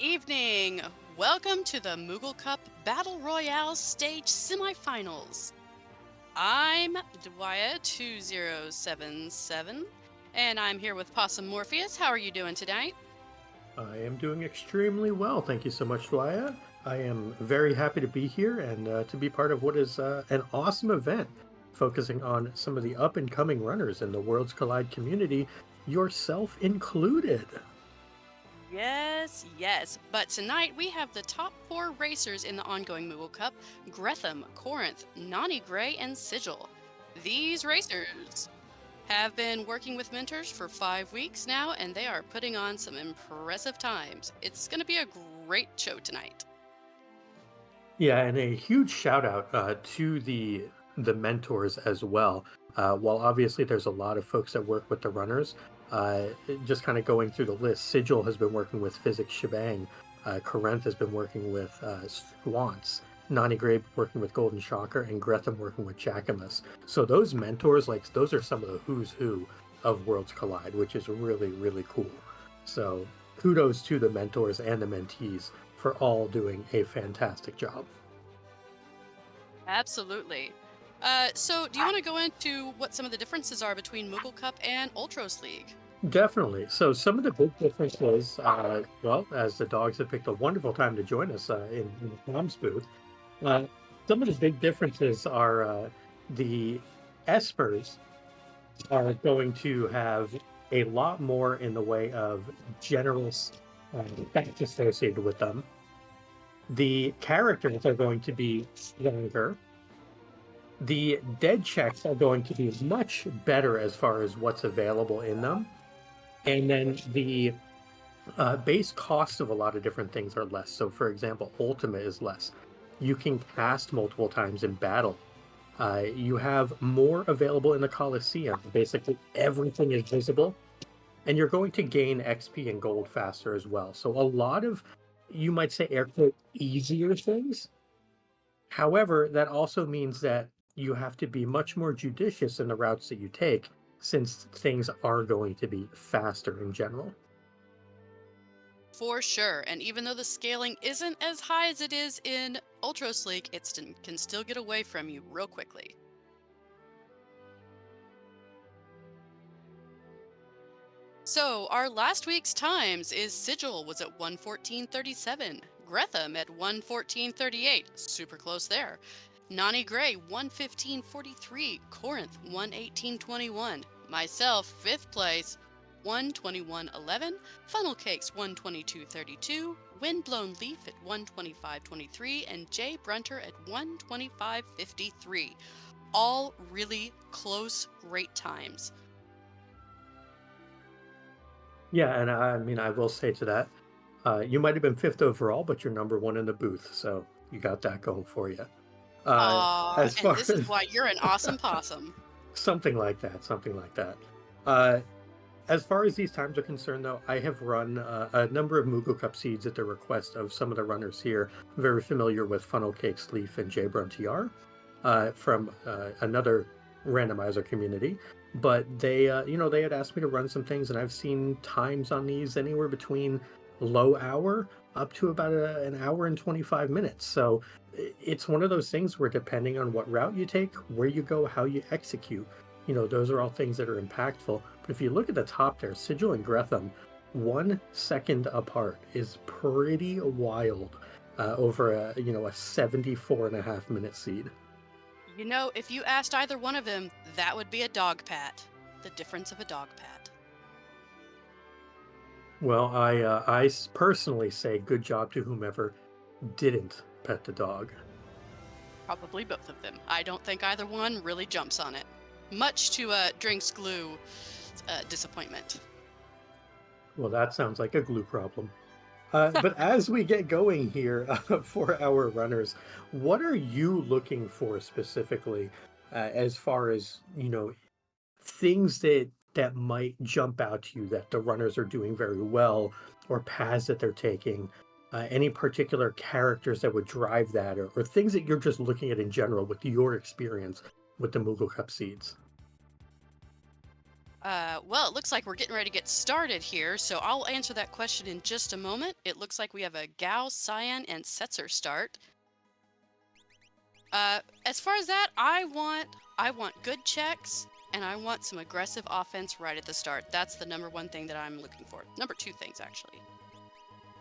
evening. Welcome to the Moogle Cup Battle Royale Stage Semifinals. I'm Dwyer2077, and I'm here with Possum Morpheus. How are you doing tonight? I am doing extremely well. Thank you so much, Dwyer. I am very happy to be here and to be part of what is an awesome event focusing on some of the up and coming runners in the Worlds Collide community, yourself included. Yes, yes. But tonight we have the top four racers in the ongoing Moogle Cup: Gretham, Corinth, Nani Gray, and Sigil. These racers have been working with mentors for 5 weeks now, and they are putting on some impressive times. It's going to be a great show tonight. Yeah, and a huge shout out to the mentors as well. While obviously there's a lot of folks that work with the runners, just kind of going through the list, Sigil has been working with Physics Shebang, Corinth has been working with Swans, Nani Grabe working with Golden Shocker, and Gretham working with Jackamus. So those mentors, like those are some of the who's who of Worlds Collide, which is really, really cool. So kudos to the mentors and the mentees for all doing a fantastic job. Absolutely. So, do you want to go into what some of the differences are between Moogle Cup and Ultros League? Definitely. So some of the big differences, well, as the dogs have picked a wonderful time to join us in the Tom's booth, uh, some of the big differences are the espers are going to have a lot more in the way of generous effects associated with them. The characters are going to be stronger. The dead checks are going to be much better as far as what's available in them. And then the base cost of a lot of different things are less. So, for example, Ultimate is less. You can cast multiple times in battle. You have more available in the Coliseum. Basically, everything is visible, and you're going to gain XP and gold faster as well. So, a lot of, you might say, air quote, easier things. However, that also means that you have to be much more judicious in the routes that you take, since things are going to be faster in general. For sure. And even though the scaling isn't as high as it is in Ultros League, can still get away from you real quickly. So, our last week's times is Sigil was at 1:14:37, Gretham at 1:14:38, super close there. Nani Gray 1:15:43, Corinth 1:18:21, myself 5th place 1:21:11, Funnel Cakes 1:22:32, Windblown Leaf at 1:25:23, and Jay Brunter at 1:25:53. All really close, great times. Yeah, and I mean, I will say to that, you might have been fifth overall, but you're number one in the booth, so you got that going for you. Uh, Aw, as and far this is as why you're an awesome possum. something like that, something like that. Uh, as far as these times are concerned, though, I have run a number of Moogle Cup seeds at the request of some of the runners here. Very familiar with Funnel Cakes, Leaf, and J TR from another randomizer community. But they had asked me to run some things, and I've seen times on these anywhere between low hour up to about an hour and 25 minutes. So it's one of those things where depending on what route you take, where you go, how you execute, those are all things that are impactful. But if you look at the top there, Sigil and Gretham, 1 second apart is pretty wild over a 74.5 minute seed. You know, if you asked either one of them, that would be a dog pat. The difference of a dog pat. Well, personally say good job to whomever didn't pet the dog. Probably both of them. I don't think either one really jumps on it. Much to Drink's Glue disappointment. Well, that sounds like a glue problem. But as we get going here for our runners, what are you looking for specifically as far as, things that might jump out to you that the runners are doing very well or paths that they're taking? Any particular characters that would drive that or things that you're just looking at in general with your experience with the Moogle Cup seeds? Well, it looks like we're getting ready to get started here, so I'll answer that question in just a moment. It looks like we have a Gao, Cyan, and Setzer start. As far as that, I want good checks and I want some aggressive offense right at the start. That's the number one thing that I'm looking for. Number two things actually.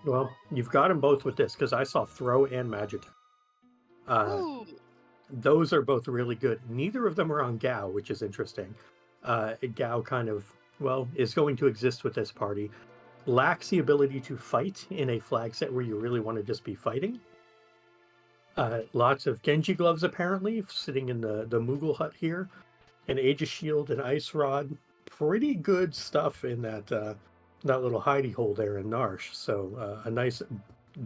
Well, you've got them both with this because I saw throw and magic. Uh, Ooh, those are both really good. Neither of them are on Gao, which is interesting. Gao kind of, well, is going to exist with this party. Lacks the ability to fight in a flag set where you really want to just be fighting. Lots of Genji gloves apparently sitting in the Moogle hut here. An Aegis Shield, an Ice Rod. Pretty good stuff in that little hidey hole there in Narsh. So a nice,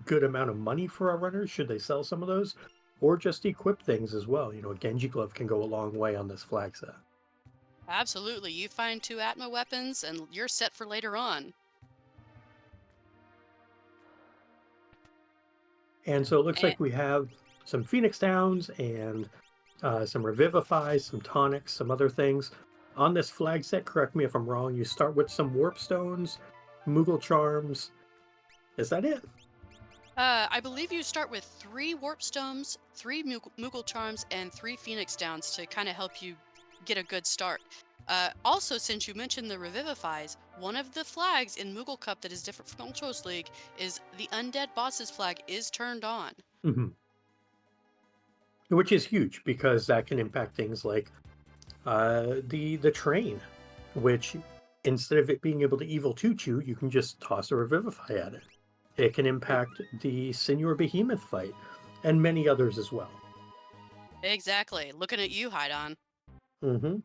good amount of money for our runners should they sell some of those, or just equip things as well. You know, a Genji glove can go a long way on this flag set. absolutely. You find two Atma weapons and you're set for later on. And so it looks And like we have some Phoenix Downs and some Revivifies, some Tonics, some other things. On this flag set, correct me if I'm wrong, you start with some Warp Stones, Moogle Charms. Is that it? I believe you start with three Warp Stones, three Moogle Charms, and three Phoenix Downs to kind of help you get a good start. Also, since you mentioned the Revivifies, one of the flags in Moogle Cup that is different from Ultros League is the Undead Bosses flag is turned on. Hmm. Which is huge because that can impact things like the train, which instead of it being able to evil toot you, you can just toss a Revivify at it. It can impact the Senior Behemoth fight, and many others as well. Exactly. Looking at you, Hydon. Hmm.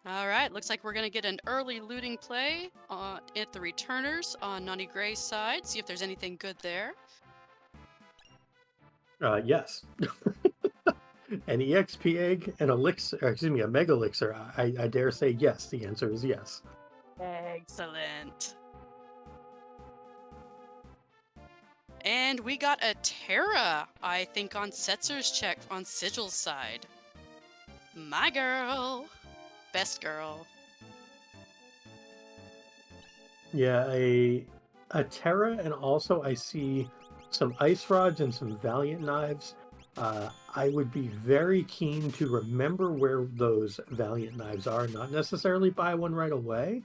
All right, looks like we're going to get an early looting play at the returners on Naughty Gray's side. See if there's anything good there. Yes. An EXP egg, an elixir, excuse me, a mega elixir. I dare say yes. The answer is yes. Excellent. And we got a Terra, I think, on Setzer's check on Sigil's side. My girl. Best girl. Yeah, a Terra, and also I see some ice rods and some Valiant knives. I would be very keen to remember where those Valiant knives are, not necessarily buy one right away,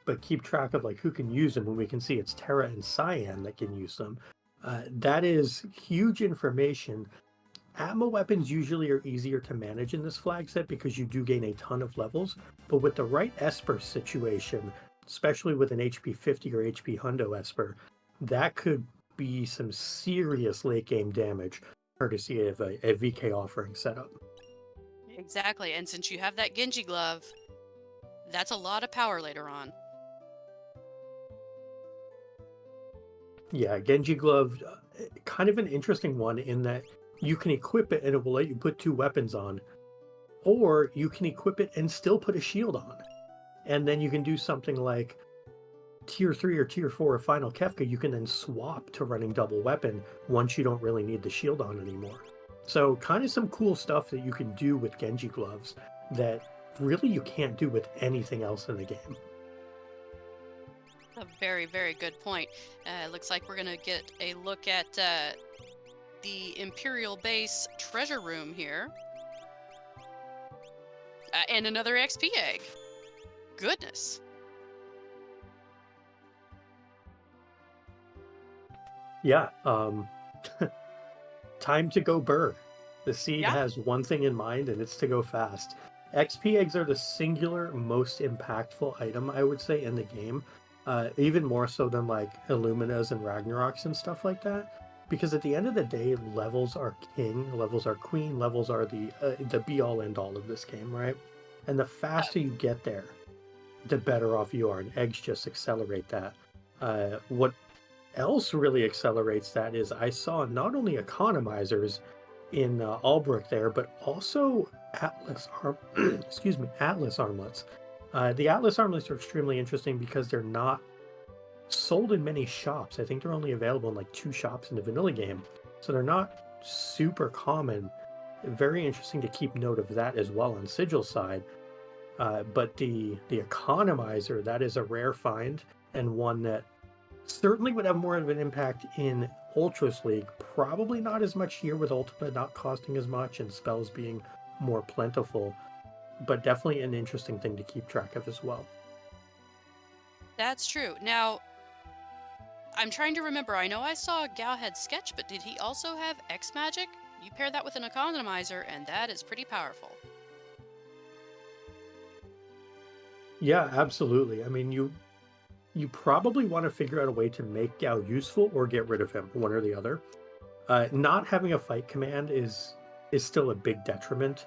but keep track of like who can use them when we can see it's Terra and Cyan that can use them. That is huge information. Atma weapons usually are easier to manage in this flag set because you do gain a ton of levels, but with the right Esper situation, especially with an HP 50 or HP Hundo Esper, that could be some serious late game damage, courtesy of a VK offering setup. Exactly. And since you have that Genji glove, that's a lot of power later on. Yeah, Genji Glove, kind of an interesting one in that you can equip it and it will let you put two weapons on, or you can equip it and still put a shield on. And then you can do something like tier 3 or tier 4 of Final Kefka, you can then swap to running double weapon once you don't really need the shield on anymore. So, kind of some cool stuff that you can do with Genji gloves that really you can't do with anything else in the game. A very, very good point. Looks like we're going to get a look at the Imperial Base treasure room here. And another XP egg. Goodness. Yeah, time to go burr. The seed Yeah. has one thing in mind, and it's to go fast. XP eggs are the singular most impactful item, I would say, in the game. Even more so than like Illuminas and Ragnaroks and stuff like that. Because at the end of the day, levels are king, levels are queen, levels are the be all end all of this game, right? And the faster you get there, the better off you are, and eggs just accelerate that. What else really accelerates that is I saw not only economizers in Albrook there, but also Atlas arm, excuse me, Atlas armlets. The Atlas armlets are extremely interesting because they're not sold in many shops. I think they're only available in like two shops in the vanilla game, so they're not super common. Very interesting to keep note of that as well on Sigil side. But the economizer, that is a rare find and one that certainly would have more of an impact in Ultras League. Probably not as much here with Ultima not costing as much and spells being more plentiful, but definitely an interesting thing to keep track of as well. That's true. Now, I'm trying to remember. I know I saw Galhead sketch, but did he also have X magic? You pair that with an economizer, and that is pretty powerful. Yeah, absolutely. I mean, you probably want to figure out a way to make Gao useful or get rid of him, one or the other. Not having a fight command is still a big detriment,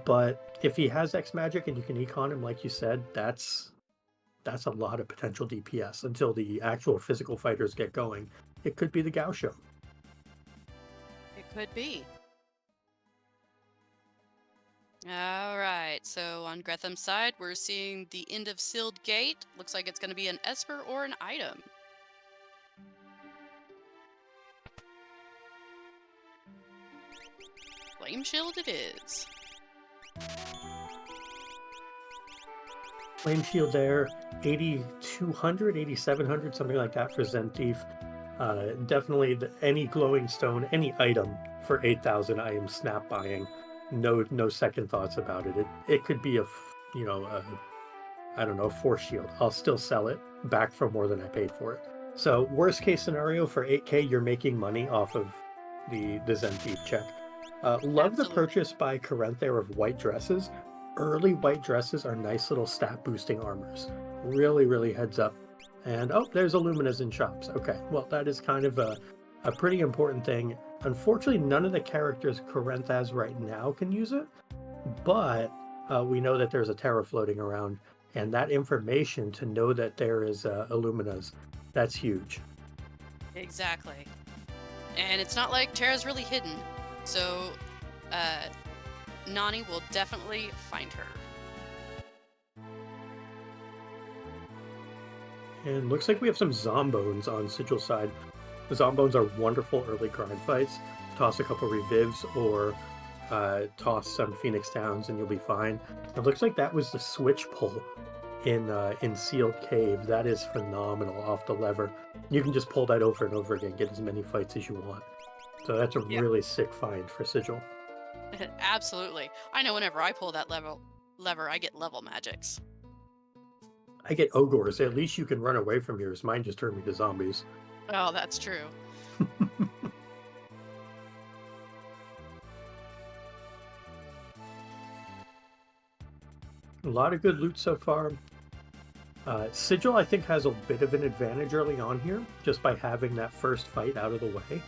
but if he has X magic and you can econ him, like you said, that's a lot of potential DPS until the actual physical fighters get going. It could be the Gao show. It could be. All right, so on Gretham's side, we're seeing the end of Sealed Gate. Looks like it's going to be an Esper or an item. Flame Shield it is. Flame shield there, 8,200, 8,700, something like that for Zen Thief. Definitely any glowing stone, any item for 8,000, I am snap buying. No second thoughts about it. It could be I don't know, force shield. I'll still sell it back for more than I paid for it. So worst case scenario for 8K, you're making money off of the Zen Thief check. Love the Absolutely. purchase by Corinth there of white dresses. Early white dresses are nice little stat boosting armors. Really, really heads up. And oh, there's Illuminas in shops. Okay, well, that is kind of a pretty important thing. Unfortunately, none of the characters Corinth has right now can use it, but we know that there's a Terra floating around, and that information to know that there is Illuminas, that's huge. Exactly. And it's not like Tara's really hidden. So, uh, Nani will definitely find her. And looks like we have some Zombones on Sigil side. The Zombones are wonderful early grind fights. Toss a couple Revivs or toss some Phoenix Downs and you'll be fine. It looks like that was the switch pull in Sealed Cave. That is phenomenal off the lever. You can just pull that over and over again, get as many fights as you want. So that's a Yeah. really sick find for Sigil. Absolutely. I know whenever I pull that lever, I get level magics. I get Ogres. At least you can run away from yours. Mine just turned me to zombies. Oh, that's true. A lot of good loot so far. Sigil, I think, has a bit of an advantage early on here, just by having that first fight out of the way.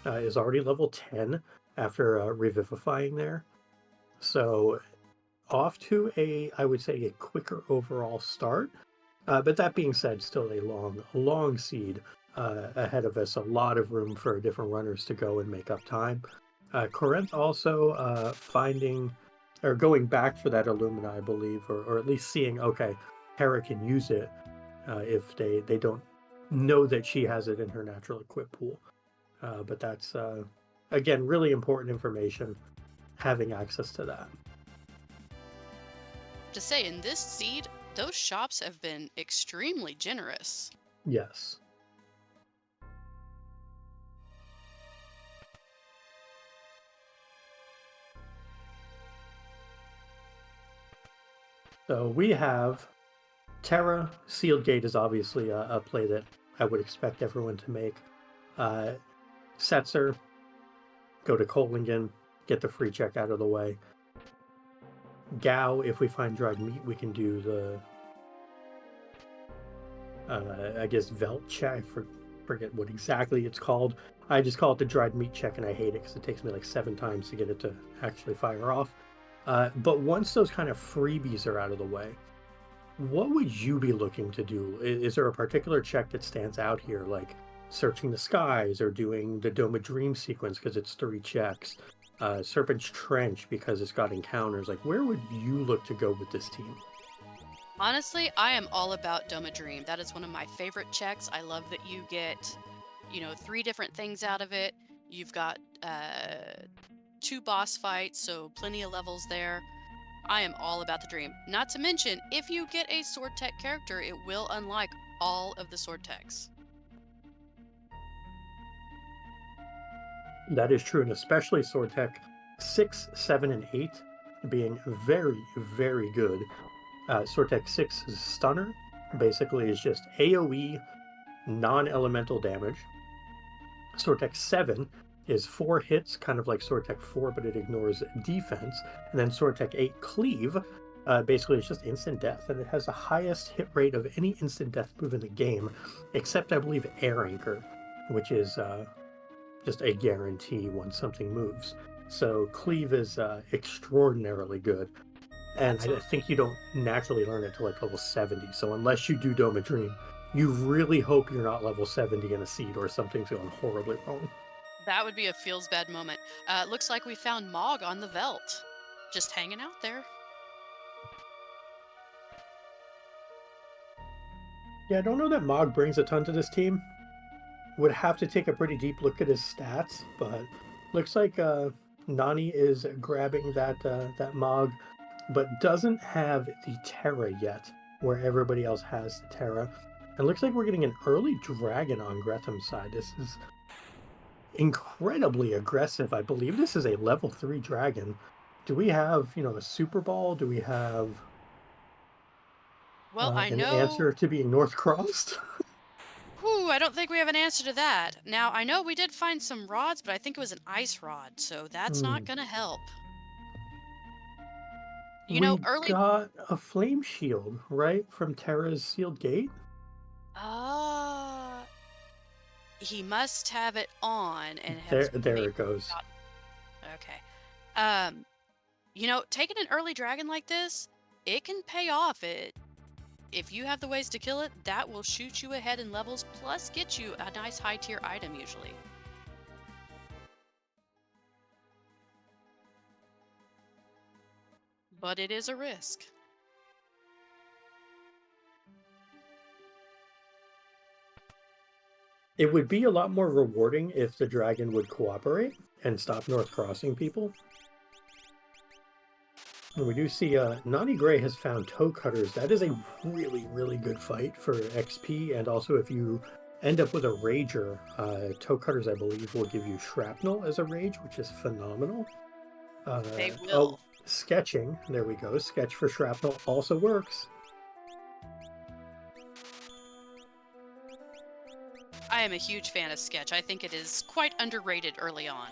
Is already level 10 after revivifying there. So off to I would say, a quicker overall start. But that being said, still a long seed ahead of us. A lot of room for different runners to go and make up time. Corinth also finding or going back for that Illumina, I believe, or at least seeing, okay, Hera can use it if they don't know that she has it in her natural equip pool. But that's, again, really important information, having access to that. To say, in this seed, those shops have been extremely generous. Yes. So we have Terra. Sealed Gate is obviously a play that I would expect everyone to make. Uh, Setzer, go to Kolingen, get the free check out of the way. Gao, if we find dried meat, we can do the, I guess, Velt check. Forget what exactly it's called. I just call it the dried meat check, and I hate it because it takes me like 7 times to get it to actually fire off. But once those kind of freebies are out of the way, what would you be looking to do? Is there a particular check that stands out here, like searching the skies or doing the Dome of Dream sequence because it's 3 checks? Serpent's Trench because it's got encounters. Like, where would you look to go with this team? Honestly, I am all about Dome of Dream. That is one of my favorite checks. I love that you get, 3 different things out of it. You've got 2 boss fights, so plenty of levels there. I am all about the dream. Not to mention, if you get a sword tech character, it will unlock all of the sword techs. That is true, and especially Sword Tech 6, 7, and 8 being very, very good. Sword Tech 6 is Stunner, basically is just AoE non-elemental damage. Sword Tech 7 is 4 hits, kind of like Sword Tech 4, but it ignores defense. And then Sword Tech 8 Cleave, basically it's just instant death, and it has the highest hit rate of any instant death move in the game, except I believe Air Anchor, which is just a guarantee once something moves. So Cleave is extraordinarily good. And I Absolutely. think you don't naturally learn it to like level 70. So unless you do Dome of Dream, you really hope you're not level 70 in a seed or something's going horribly wrong. That would be a feels bad moment. Looks like we found Mog on the Veldt. Just hanging out there. Yeah, I don't know that Mog brings a ton to this team. Would have to take a pretty deep look at his stats, but looks like Nani is grabbing that Mog, but doesn't have the Terra yet, where everybody else has the Terra. And looks like we're getting an early dragon on Gretham's side. This is incredibly aggressive. I believe this is a level 3 dragon. Do we have, a Super Ball? Do we have Well, I an know. answer to being North Crossed? Whew, I don't think we have an answer to that. Now, I know we did find some rods, but I think it was an ice rod, so that's not Hmm. gonna help. We Early. got a flame shield, right, from Terra's sealed gate. Ah, he must have it on and There, has there maybe it goes. got. Okay. Um, taking an early dragon like this, it can pay off. If you have the ways to kill it, that will shoot you ahead in levels, plus get you a nice high tier item usually. But it is a risk. It would be a lot more rewarding if the dragon would cooperate and stop North Crossing people. And we do see Nani Gray has found toe cutters. That is a really, really good fight for XP. And also, if you end up with a rager, toe cutters, I believe, will give you shrapnel as a rage, which is phenomenal. They Oh, will. sketching. There we go. Sketch for shrapnel also works. I am a huge fan of Sketch. I think it is quite underrated early on.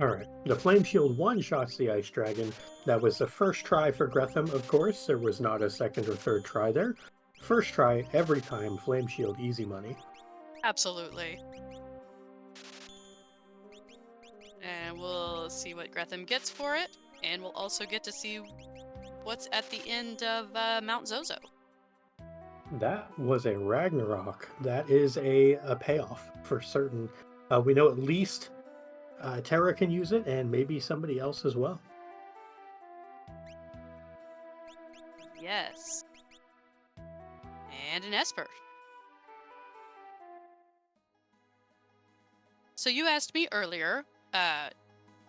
All right. The Flame Shield one shots the Ice Dragon. That was the first try for Gretham, of course. There was not a second or third try there. First try every time, Flame Shield, easy money. Absolutely. And we'll see what Gretham gets for it. And we'll also get to see what's at the end of Mount Zozo. That was a Ragnarok. That is a payoff for certain. We know at least Terra can use it, and maybe somebody else as well. Yes. And an Esper. So you asked me earlier,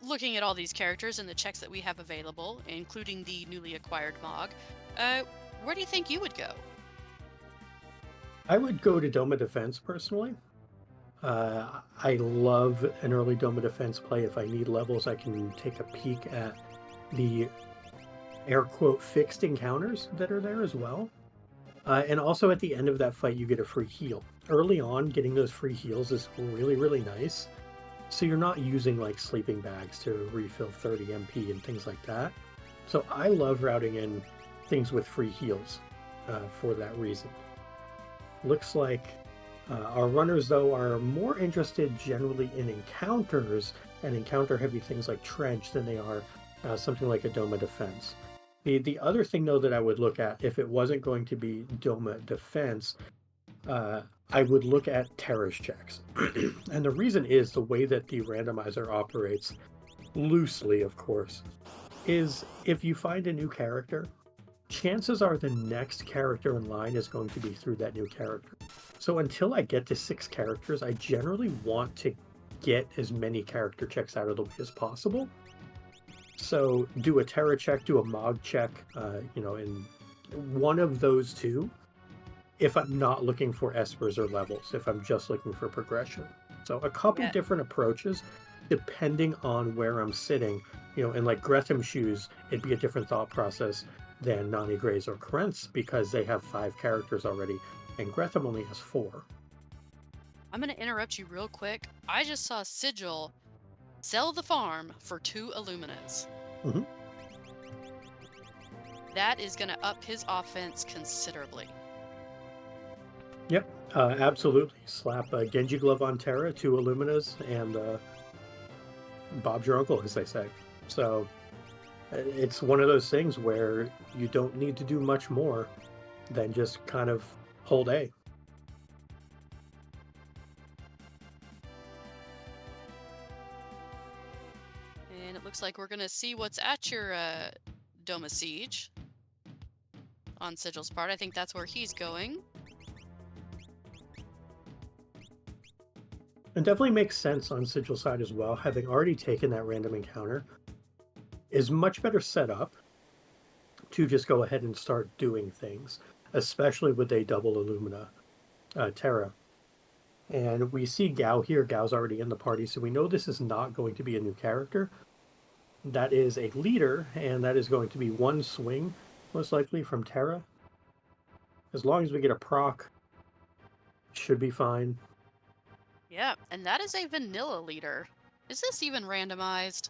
looking at all these characters and the checks that we have available, including the newly acquired Mog, uh, where do you think you would go? I would go to Doma Defense personally. I love an early Doma Defense play. If I need levels, I can take a peek at the air quote fixed encounters that are there as well. And also at the end of that fight, you get a free heal. Early on, getting those free heals is really, really nice. So you're not using like sleeping bags to refill 30 MP and things like that. So I love routing in things with free heals for that reason. Looks like our runners, though, are more interested generally in encounters and encounter heavy things like Trench than they are something like a Doma Defense. The other thing, though, that I would look at if it wasn't going to be Doma Defense, I would look at Terrace checks. And the reason is the way that the randomizer operates, loosely, of course, is if you find a new character chances are the next character in line is going to be through that new character. So until I get to 6 characters, I generally want to get as many character checks out of the way as possible. So do a Terra check, do a Mog check, in one of those two, if I'm not looking for espers or levels, if I'm just looking for progression. So a couple Yeah. different approaches depending on where I'm sitting. In like Gretham shoes, it'd be a different thought process than Nani Grays or Krentz because they have 5 characters already, and Gretham only has 4. I'm going to interrupt you real quick. I just saw Sigil sell the farm for 2 Illuminates. Hmm. That is going to up his offense considerably. Yep, absolutely. Slap a Genji glove on Terra, 2 Illuminas, and Bob's your uncle, as they say. So it's one of those things where you don't need to do much more than just kind of hold A. And it looks like we're going to see what's at your Dome of Siege on Sigil's part. I think that's where he's going. And definitely makes sense on Sigil side as well. Having already taken that random encounter is much better set up to just go ahead and start doing things, especially with a double Illumina Terra. And we see Gao here. Gao's already in the party, so we know this is not going to be a new character. That is a leader, and that is going to be one swing, most likely, from Terra. As long as we get a proc, should be fine. Yeah, and that is a vanilla leader. Is this even randomized?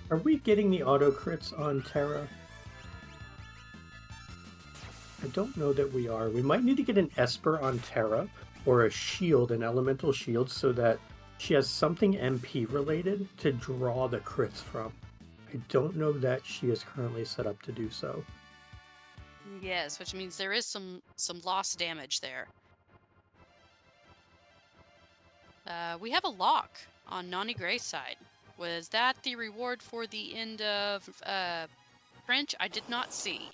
Are we getting the auto crits on Terra? I don't know that we are. We might need to get an Esper on Terra or a shield, an elemental shield, so that she has something MP related to draw the crits from. I don't know that she is currently set up to do so. Yes, which means there is some lost damage there. We have a lock on Nani Gray's side. Was that the reward for the end of French? I did not see.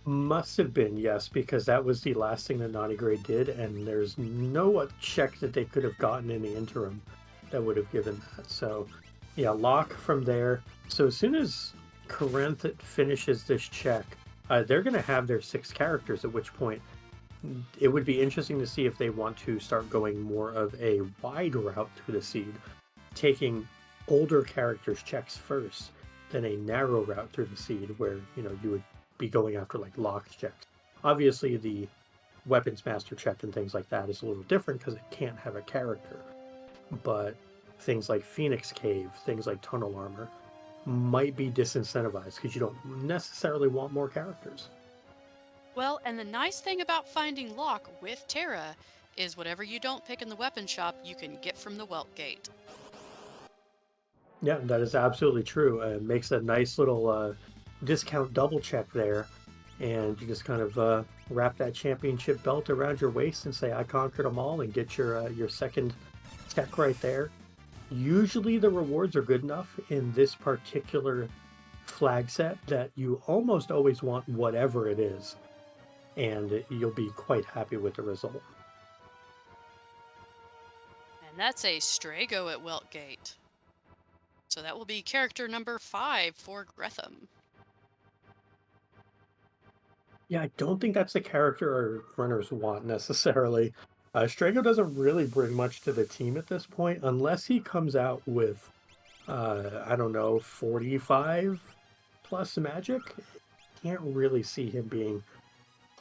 Must have been, yes, because that was the last thing that Nani Gray did, and there's no check that they could have gotten in the interim that would have given that. So, yeah, lock from there. So as soon as Corinth finishes this check, they're going to have their 6 characters, at which point it would be interesting to see if they want to start going more of a wide route through the seed, taking older characters' checks first, than a narrow route through the seed where, you would be going after like lock checks. Obviously, the weapons master check and things like that is a little different because it can't have a character. But things like Phoenix Cave, things like Tunnel Armor, might be disincentivized because you don't necessarily want more characters. Well, and the nice thing about finding lock with Terra is whatever you don't pick in the weapon shop, you can get from the Welt Gate. Yeah, that is absolutely true. It makes a nice little discount double check there, and you just kind of wrap that championship belt around your waist and say, "I conquered them all," and get your second check right there. Usually, the rewards are good enough in this particular flag set that you almost always want whatever it is, and you'll be quite happy with the result. And that's a Strago at Welt Gate. So that will be character number 5 for Gretham. Yeah, I don't think that's the character our runners want necessarily. Strago doesn't really bring much to the team at this point, unless he comes out with, I don't know, 45 plus magic. Can't really see him being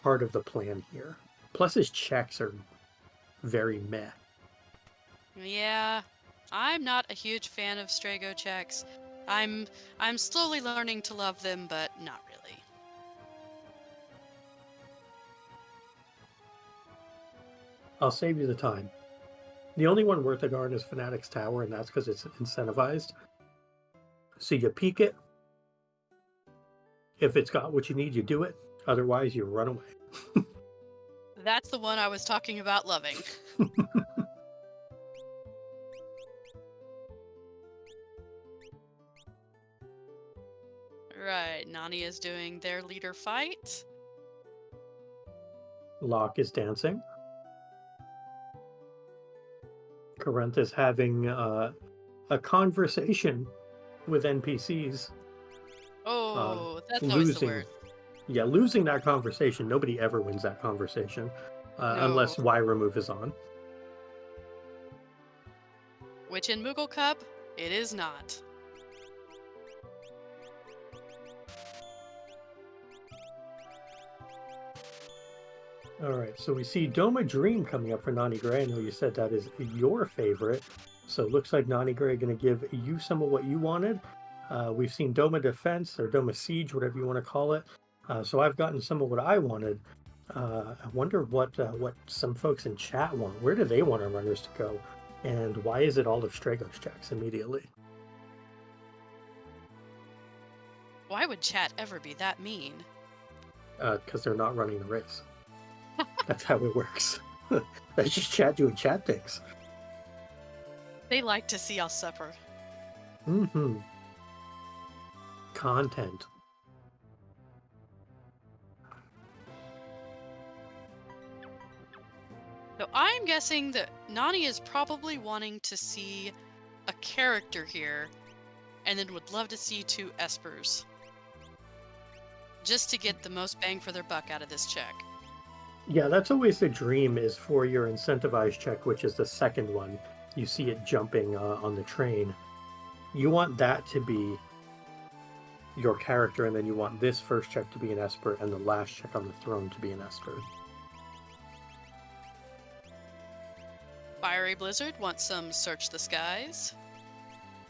part of the plan here. Plus, his checks are very meh. Yeah, I'm not a huge fan of Strago checks. I'm I'm slowly learning to love them, but not really. I'll save you the time. The only one worth a darn is Fanatic's Tower, and that's because it's incentivized. So you peek it. If it's got what you need, you do it. Otherwise, you run away. That's the one I was talking about loving. Right, Nani is doing their leader fight. Locke is dancing. Corinth is having a conversation with NPCs. Uh, Oh, that's always the losing, worst. yeah, losing that conversation. Nobody ever wins that conversation, No. unless Y remove is on. Which in Moogle Cup, it is not. All right, so we see Doma Dream coming up for Nani Gray. I know you said that is your favorite. So it looks like Nani Gray going to give you some of what you wanted. We've seen Doma Defense or Doma Siege, whatever you want to call it. So I've gotten some of what I wanted. I wonder what some folks in chat want. Where do they want our runners to go? And why is it all of Stragos checks immediately? Why would chat ever be that mean? Because they're not running the race. That's how it works. That's just chat doing chat things. They like to see us suffer. Mm-hmm. Content. So I'm guessing that Nani is probably wanting to see a character here and then would love to see two espers. Just to get the most bang for their buck out of this check. Yeah, that's always the dream is for your incentivized check, which is the second one. You see it jumping on the train. You want that to be your character, and then you want this first check to be an Esper, and the last check on the throne to be an Esper. Fiery Blizzard wants some Search the Skies.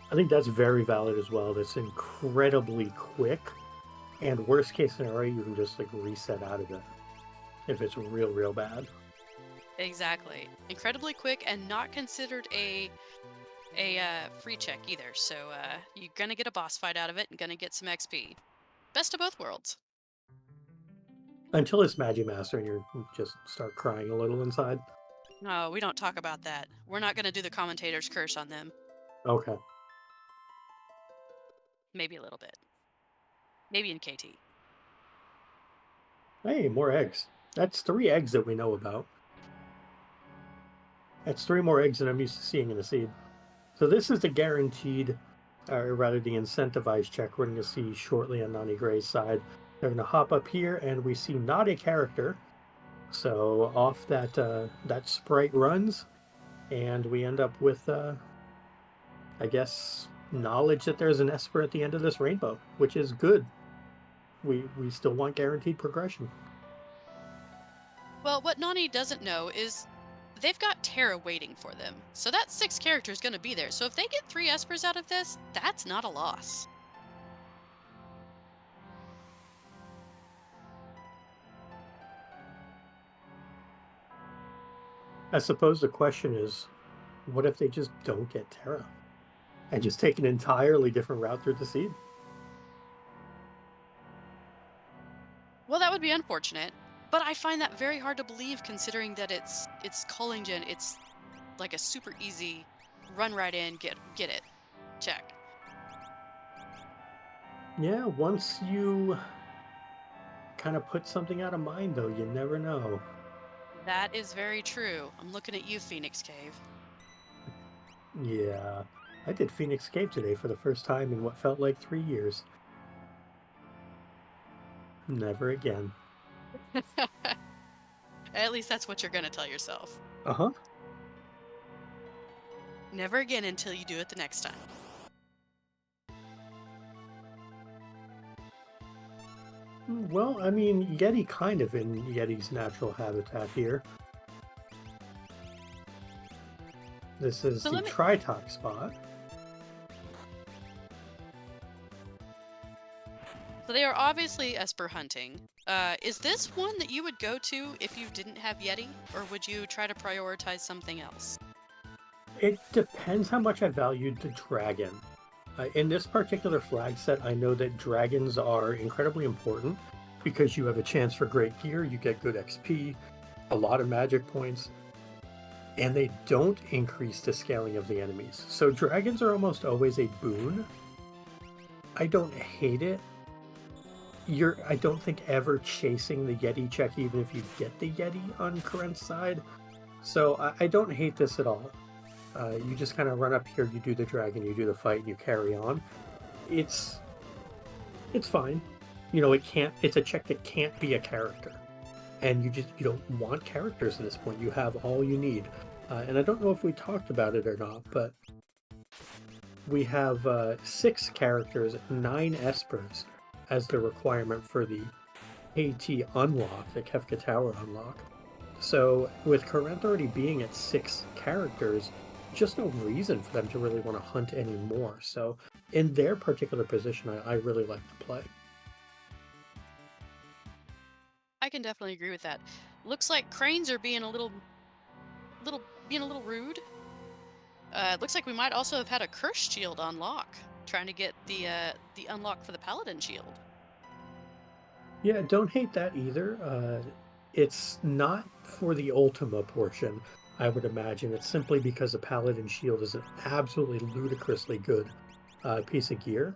I think that's very valid as well. That's incredibly quick, and worst case scenario, you can just like reset out of it if it's real bad. Exactly. Incredibly quick and not considered a free check either. So you're gonna get a boss fight out of it and gonna get some XP. Best of both worlds. Until it's Magimaster and you just start crying a little inside. No, we don't talk about that. We're not gonna do the commentator's curse on them. Okay. Maybe a little bit. Maybe in KT. Hey, more eggs. That's 3 eggs that we know about. That's 3 more eggs than I'm used to seeing in a seed. So this is the guaranteed, or rather the incentivized check we're going to see shortly on Nani Gray's side. They're going to hop up here, and we see not a character. So off that sprite runs, and we end up with, I guess, knowledge that there's an Esper at the end of this rainbow, which is good. We still want guaranteed progression. Well, what Nani doesn't know is they've got Terra waiting for them. So that 6 character is gonna be there. So if they get 3 espers out of this, that's not a loss. I suppose the question is, what if they just don't get Terra and just take an entirely different route through the seed? Well, that would be unfortunate, but I find that very hard to believe considering that it's Collingen, it's like a super easy run right in, get it. Check. Yeah, once you kind of put something out of mind, though, you never know. That is very true. I'm looking at you, Phoenix Cave. Yeah, I did Phoenix Cave today for the first time in what felt like 3 years. Never again. At least that's what you're gonna tell yourself. Uh huh. Never again until you do it the next time. Well, I mean, Yeti kind of in Yeti's natural habitat here. This is So the let me Tritok spot. So they are obviously Esper hunting. Is this one that you would go to if you didn't have Yeti, or would you try to prioritize something else? It depends how much I valued the dragon. In this particular flag set, I know that dragons are incredibly important because you have a chance for great gear, you get good XP, a lot of magic points, and they don't increase the scaling of the enemies. So dragons are almost always a boon. I don't hate it. I don't think ever chasing the Yeti check, even if you get the Yeti on Karent's side. So I don't hate this at all. You just kind of run up here, you do the dragon, you do the fight, and you carry on. It's it's fine. You know, it's a check that can't be a character. And you don't want characters at this point. You have all you need. And I don't know if we talked about it or not, but we have 6 characters, 9 espers as the requirement for the KT unlock, the Kefka Tower unlock. So with Karent already being at 6 characters, just no reason for them to really want to hunt anymore. So in their particular position, I really like the play. I can definitely agree with that. Looks like cranes are being a little rude. Looks like we might also have had a curse shield unlock, trying to get the unlock for the paladin shield. Yeah, don't hate that either. It's not for the Ultima portion, I would imagine. It's simply because the Paladin Shield is an absolutely ludicrously good piece of gear.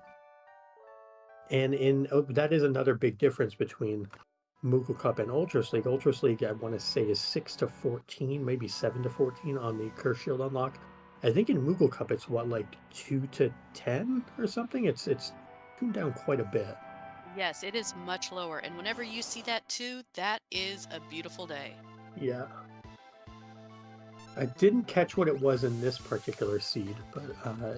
And that is another big difference between Moogle Cup and Ultras League. Ultras League, I want to say, is 6 to 14, maybe 7 to 14 on the Curse Shield unlock. I think in Moogle Cup it's what, like 2 to 10 or something. It's tuned down quite a bit. Yes, it is much lower, and whenever you see that too, that is a beautiful day. Yeah. I didn't catch what it was in this particular seed, but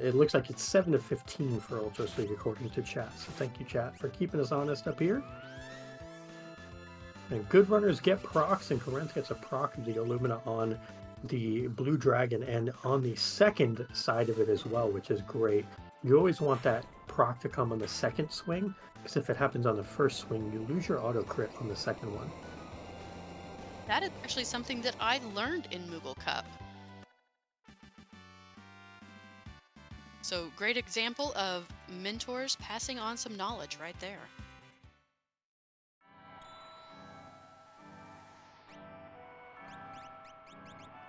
it looks like it's 7 to 15 for Ultras League according to chat. So thank you, chat, for keeping us honest up here. And good runners get procs, and Karent gets a proc of the Illumina on the Blue Dragon and on the second side of it as well, which is great. You always want that proc to come on the second swing, because if it happens on the first swing, you lose your auto crit on the second one. That is actually something that I learned in Moogle Cup. So great example of mentors passing on some knowledge right there.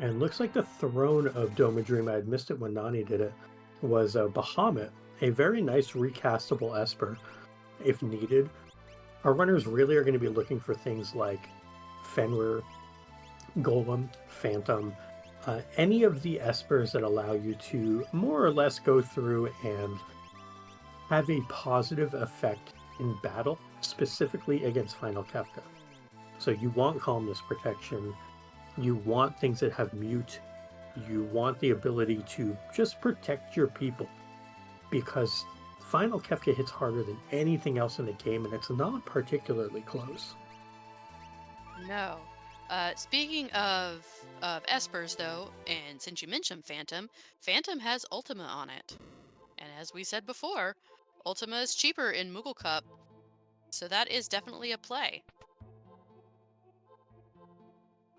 And looks like the throne of Dome of Dream, I had missed it when Nani did it, was Bahamut, a very nice recastable Esper if needed. Our runners really are going to be looking for things like Fenrir, Golem, Phantom, any of the Espers that allow you to more or less go through and have a positive effect in battle, specifically against Final Kefka. So you want Calmness Protection, you want things that have mute, you want the ability to just protect your people, because Final Kefka hits harder than anything else in the game, and it's not particularly close. No. Speaking of espers though, and since you mentioned Phantom, Phantom has Ultima on it. And as we said before, Ultima is cheaper in Moogle Cup, so that is definitely a play.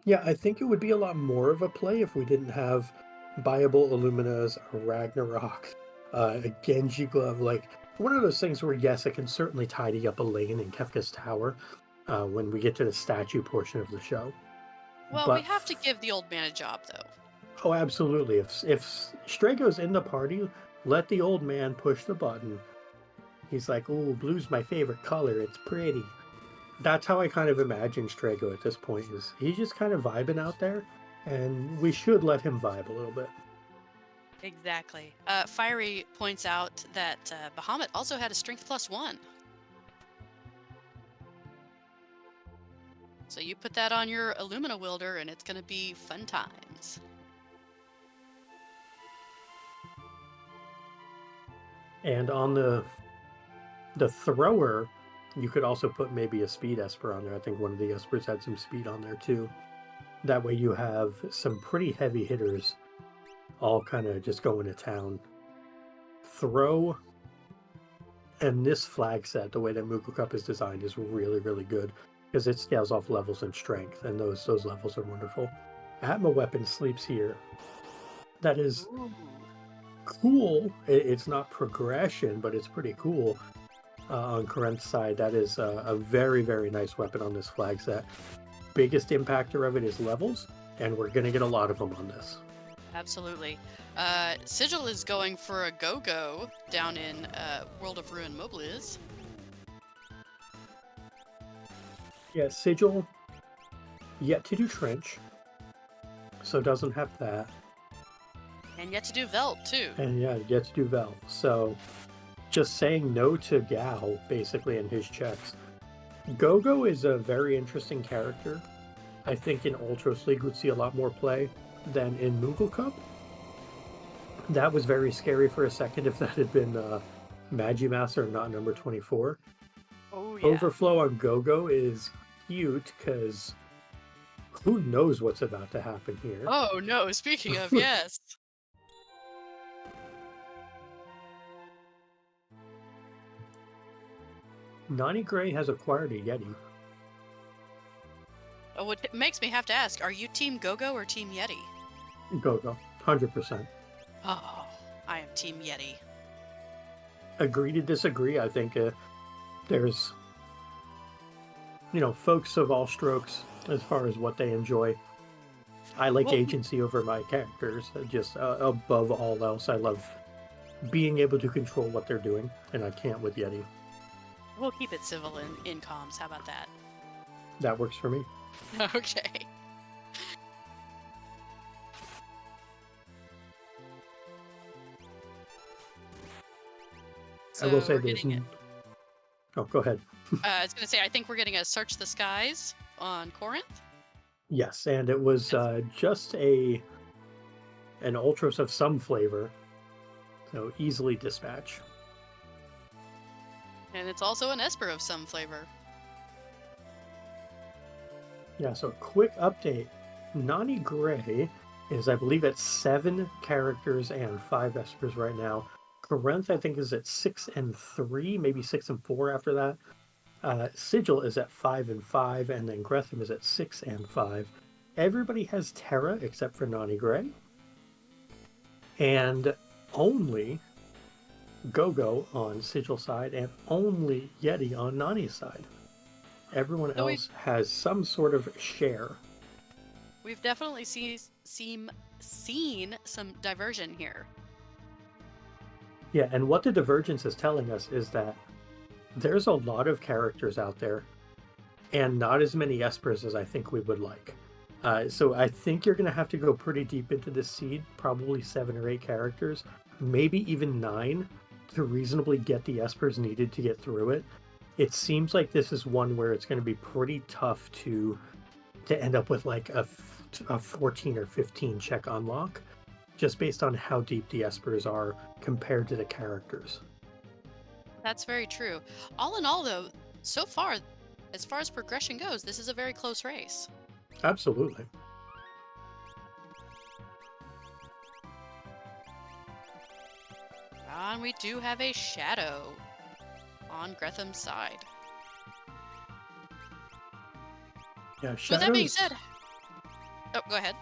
Yeah, I think it would be a lot more of a play if we didn't have viable Illuminas, a Ragnarok, a Genji Glove. Like, one of those things where, yes, it can certainly tidy up a lane in Kefka's Tower when we get to the statue portion of the show. Well, we But, have to give the old man a job though. oh, absolutely. If Strago's in the party, let the old man push the button. He's like, "Oh, blue's my favorite color. It's pretty." That's how I kind of imagine Strago at this point. Is he's just kind of vibing out there, and we should let him vibe a little bit. Exactly. Fiery points out that Bahamut also had a strength +1. So you put that on your Illumina wielder and it's going to be fun times. And on the thrower, you could also put maybe a speed esper on there. I think one of the espers had some speed on there too. That way you have some pretty heavy hitters all kind of just going to town. Throw and this flag set, the way that Moogle Cup is designed, is really, really good because it scales off levels and strength, and those levels are wonderful. Atma Weapon sleeps here. That is Ooh. cool. It's not progression, but it's pretty cool. On Karent's side, that is a very, very nice weapon on this flag set. Biggest impactor of it is levels, and we're going to get a lot of them on this. Absolutely. Sigil is going for a go-go down in World of Ruin Mobliz. Yeah, Sigil yet to do Trench, so doesn't have that. And yet to do Veld, too. And yeah, yet to do Vel. So just saying no to Gao, basically, in his checks. Gogo is a very interesting character. I think in Ultros League would see a lot more play than in Moogle Cup. That was very scary for a second if that had been Magimaster and not number 24. Oh, yeah. Overflow on Gogo is cute because who knows what's about to happen here. Oh, no, speaking of, yes. Nani Gray has acquired a Yeti. Oh, it makes me have to ask, are you Team Go-Go or Team Yeti? Gogo, 100%. Oh, I am Team Yeti. Agree to disagree. I think there's, folks of all strokes as far as what they enjoy. I like Well, agency over my characters. Just above all else, I love being able to control what they're doing, and I can't with Yeti. we'll keep it civil in comms. How about that? That works for me. Okay. I will So say we're there's. getting it. Oh, go ahead. I was going to say, I think we're getting a Search the Skies on Corinth. Yes, and it was Yes. just an Ultros of some flavor, so easily dispatch. And it's also an Esper of some flavor. Yeah, so quick update. Nani Gray is, I believe, at 7 characters and 5 espers right now. Corinth, I think, is at 6 and 3, maybe 6 and 4 after that. Sigil is at 5 and 5, and then Gretham is at 6 and 5. Everybody has Terra except for Nani Gray. And only Gogo on Sigil side, and only Yeti on Nani's side. Everyone So we've else has some sort of share. we've definitely seen some diversion here. Yeah, and what the divergence is telling us is that there's a lot of characters out there and not as many espers as I think we would like. So I think you're going to have to go pretty deep into this seed, probably 7 or 8 characters, maybe even 9, to reasonably get the espers needed to get through it. It seems like this is one where it's going to be pretty tough to end up with like a 14 or 15 check unlock, just based on how deep the espers are compared to the characters. That's very true. All in all, though, so far as progression goes, this is a very close race. Absolutely. And we do have a Shadow on Gretham's side. Yeah, With that being Shadows. said, oh, go ahead.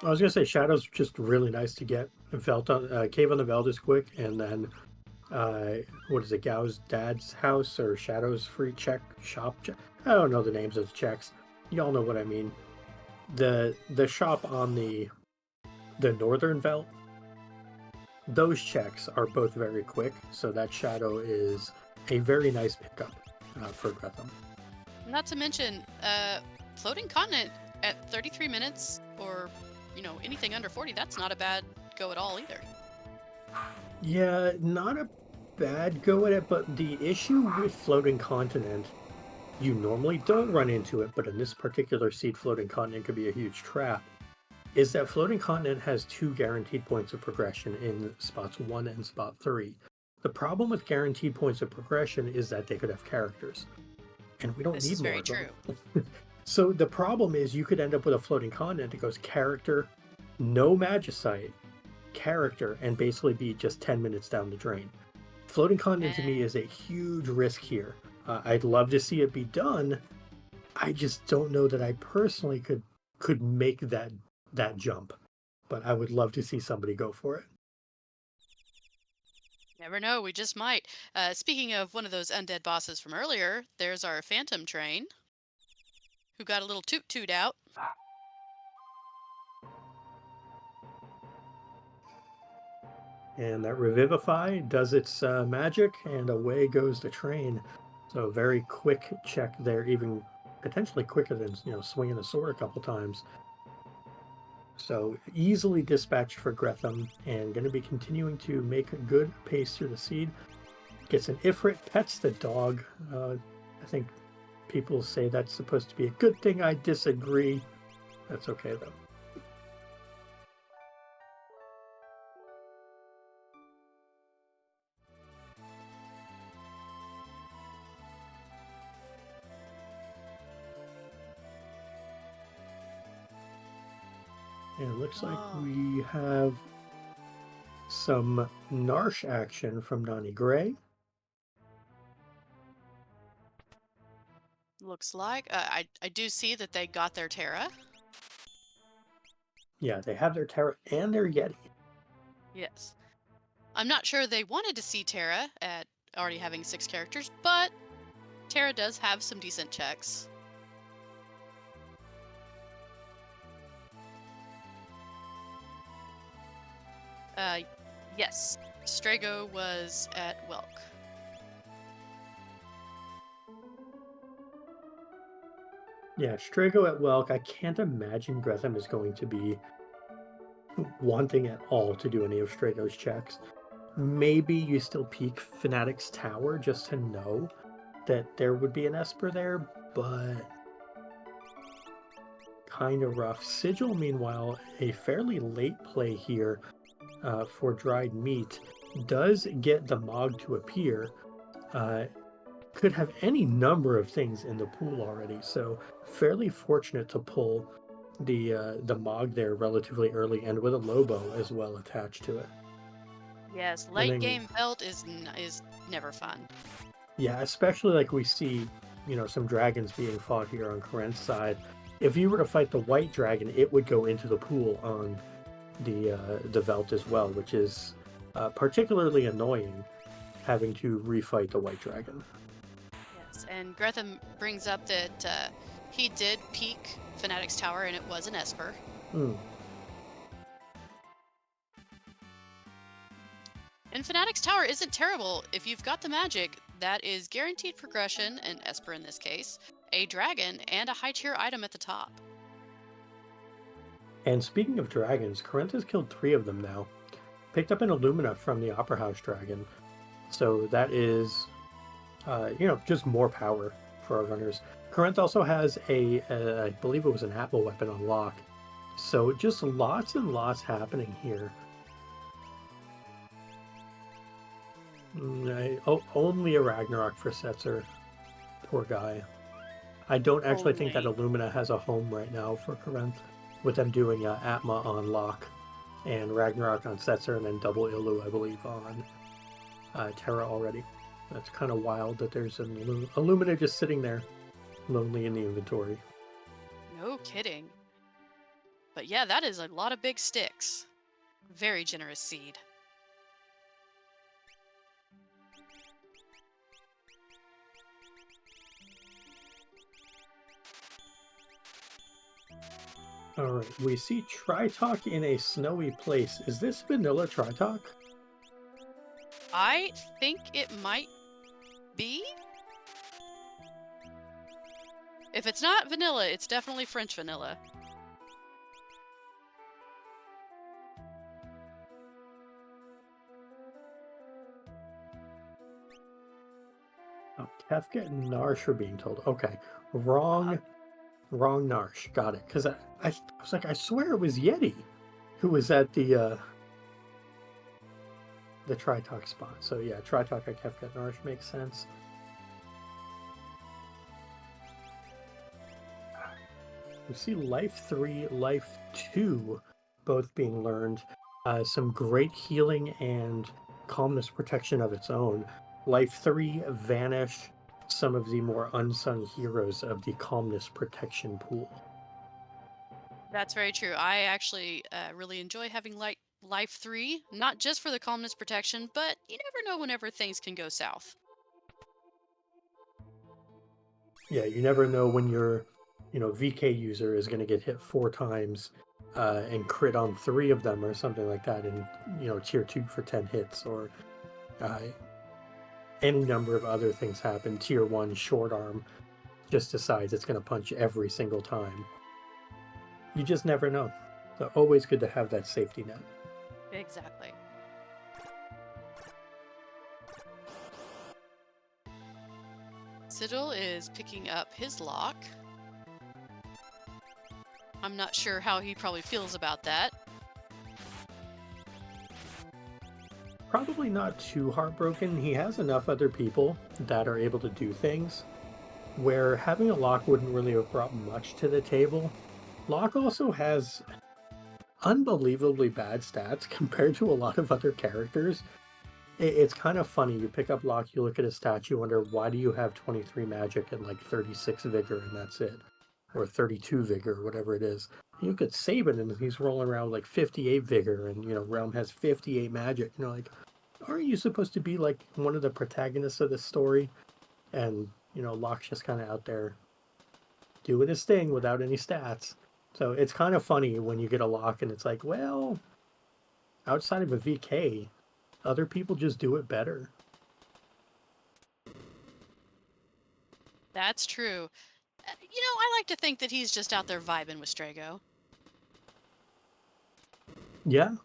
I was gonna say Shadow's just really nice to get. Veld on Cave on the Veld is quick, and then what is it? Gao's dad's house or Shadow's free check shop. I don't know the names of the checks. Y'all know what I mean. The shop on the northern Veld. Those checks are both very quick, so that Shadow is a very nice pickup for Gretham. Not to mention, floating continent at 33 minutes or, anything under 40, that's not a bad go at all either. Yeah, not a bad go at it, but the issue with floating continent, you normally don't run into it, but in this particular seed, floating continent could be a huge trap, is that floating continent has 2 guaranteed points of progression in spots 1 and spot 3. The problem with guaranteed points of progression is that they could have characters, and we don't This need is more very of them. true. So the problem is you could end up with a floating continent that goes character, no magicite, character, and basically be just 10 minutes down the drain. Floating continent to me is a huge risk here. I'd love to see it be done. I just don't know that I personally could make that jump, but I would love to see somebody go for it. Never know, we just might. Speaking of one of those undead bosses from earlier, there's our Phantom Train, who got a little toot-toot out. And that Revivify does its magic, and away goes the train. So very quick check there, even potentially quicker than swinging a sword a couple times. So easily dispatched for Gretham, and going to be continuing to make a good pace through the seed. Gets an Ifrit, pets the dog. I think people say that's supposed to be a good thing. I disagree. That's okay though. And it looks like Oh, we have some Narsh action from Nani Gray. looks like I do see that they got their Terra. Yeah, they have their Terra and their Yeti. Yes. I'm not sure they wanted to see Terra at already having 6 characters, but Terra does have some decent checks. Uh, yes, Strago was at Welk. Yeah, Strago at Welk. I can't imagine Gretham is going to be wanting at all to do any of Strago's checks. Maybe you still peek Fnatic's Tower just to know that there would be an Esper there, but kind of rough. Sigil, meanwhile, a fairly late play here for dried meat, does get the Mog to appear. Uh, could have any number of things in the pool already, so fairly fortunate to pull the Mog there relatively early and with a Lobo as well attached to it. Yes, And late then game belt is never fun. yeah, especially like we see, some dragons being fought here on Corinth's side. If you were to fight the white dragon, it would go into the pool on the Velt as well, which is particularly annoying having to refight the white dragon. Yes, and Gretham brings up that he did peek Fnatic's Tower and it was an Esper. Hmm. And Fnatic's Tower isn't terrible. If you've got the magic, that is guaranteed progression, an Esper in this case, a dragon, and a high tier item at the top. And speaking of dragons, Corinth has killed 3 of them now. Picked up an Illumina from the Opera House dragon, so that is, just more power for our runners. Corinth also has I believe it was an Apple weapon on lock. So just lots and lots happening here. Only a Ragnarok for Setzer. Poor guy. I don't actually think that Only. Illumina has a home right now for Corinth, with them doing Atma on lock and Ragnarok on Setzer and then double Illu, I believe, on Terra already. That's kind of wild that there's an Illumina just sitting there, lonely in the inventory. No kidding. But yeah, that is a lot of big sticks. Very generous seed. All right, we see Tritalk in a snowy place. Is this vanilla Tritalk? I think it might be. If it's not vanilla, it's definitely French vanilla. Oh, Kefka and Narsh are being told. Okay, Uh, wrong Narsh. Got it. Because I was like, I swear it was Yeti who was at the Tritalk spot. So yeah, Tritalk at Kefka Narsh makes sense. We see Life 3, Life 2 both being learned. Some great healing and calmness protection of its own. Life 3, Vanish, some of the more unsung heroes of the calmness protection pool. That's very true. I actually really enjoy having Life 3, not just for the calmness protection, but you never know whenever things can go south. Yeah, you never know when your, VK user is going to get hit 4 times and crit on 3 of them or something like that in, tier 2 for 10 hits, or uh, any number of other things happen. Tier 1 short arm just decides it's going to punch every single time. You just never know. So always good to have that safety net. Exactly. Sigil is picking up his lock. I'm not sure how he probably feels about that. Probably not too heartbroken. He has enough other people that are able to do things where having a lock wouldn't really have brought much to the table. Locke also has unbelievably bad stats compared to a lot of other characters. It's kind of funny. You pick up Locke, you look at his stats, you wonder why do you have 23 magic and like 36 vigor and that's it, or 32 vigor, or whatever it is. You look at Saban and he's rolling around like 58 vigor, and Realm has 58 magic. Like, aren't you supposed to be like one of the protagonists of this story? And Locke's just kind of out there doing his thing without any stats. So it's kind of funny when you get a lock and it's like, well, outside of a VK, other people just do it better. That's true. I like to think that he's just out there vibing with Strago. Yeah,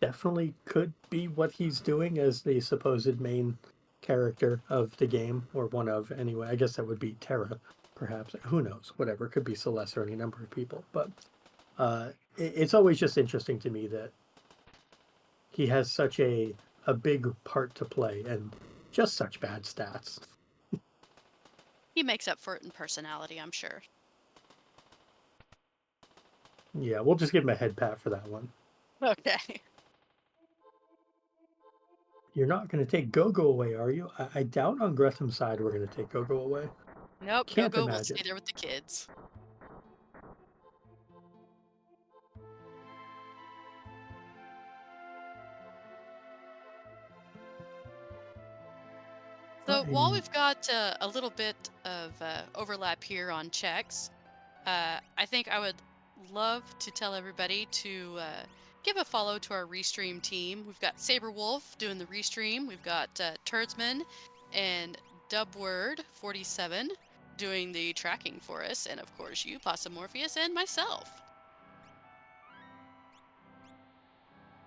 definitely could be what he's doing as the supposed main character of the game, or one of anyway. I guess that would be Terra, perhaps. Who knows? Whatever. Could be Celeste or any number of people. But it's always just interesting to me that he has such a big part to play and just such bad stats. He makes up for it in personality, I'm sure. Yeah, we'll just give him a head pat for that one. Okay. You're not going to take Gogo away, are you? I doubt on Gretham's side we're going to take Gogo away. Nope, Can't Gogo will imagine. stay there with the kids. So while I'm we've got a little bit of overlap here on checks, I think I would love to tell everybody to give a follow to our Restream team. We've got Saberwolf doing the Restream. We've got Turdsman and Dubword47 doing the tracking for us. And of course, you, Possum Morpheus, and myself.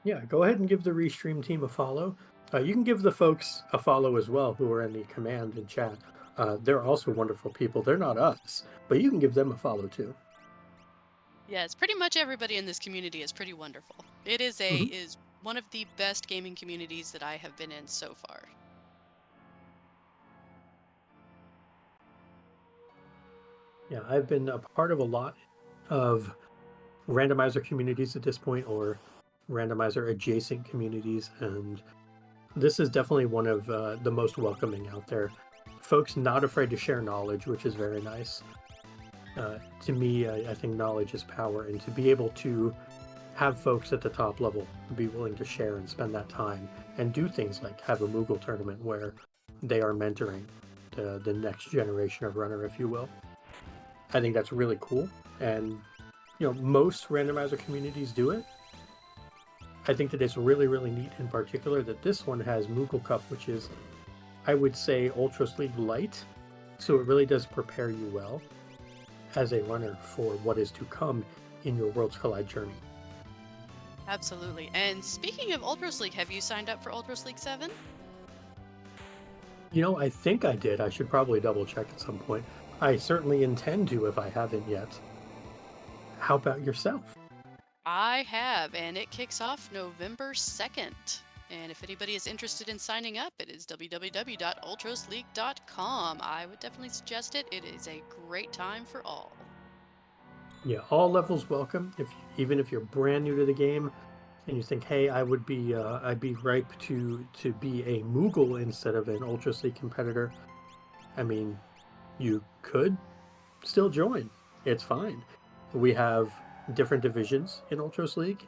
Yeah, go ahead and give the Restream team a follow. You can give the folks a follow as well who are in the command and chat. They're also wonderful people. They're not us, but you can give them a follow too. Yes, pretty much everybody in this community is pretty wonderful. It Mhm. is one of the best gaming communities that I have been in so far. Yeah, I've been a part of a lot of randomizer communities at this point, or randomizer adjacent communities, and this is definitely one of the most welcoming out there. Folks not afraid to share knowledge, which is very nice. To me, I think knowledge is power, and to be able to have folks at the top level be willing to share and spend that time and do things like have a Moogle tournament where they are mentoring the next generation of runner, if you will. I think that's really cool. And, most randomizer communities do it. I think that it's really, really neat in particular that this one has Moogle Cup, which is, I would say, Ultras League Light. So it really does prepare you well as a runner for what is to come in your Worlds Collide journey. Absolutely. And speaking of Ultras League, have you signed up for Ultras League 7? I think I did. I should probably double check at some point. I certainly intend to if I haven't yet. How about yourself? I have, and it kicks off November 2nd. And if anybody is interested in signing up, it is www.ultrasleague.com. I would definitely suggest it. It is a great time for all. Yeah, all levels welcome. Even if you're brand new to the game and you think, hey, I'd be ripe to be a Moogle instead of an Ultras League competitor. I mean, you could still join. It's fine. We have different divisions in Ultras League.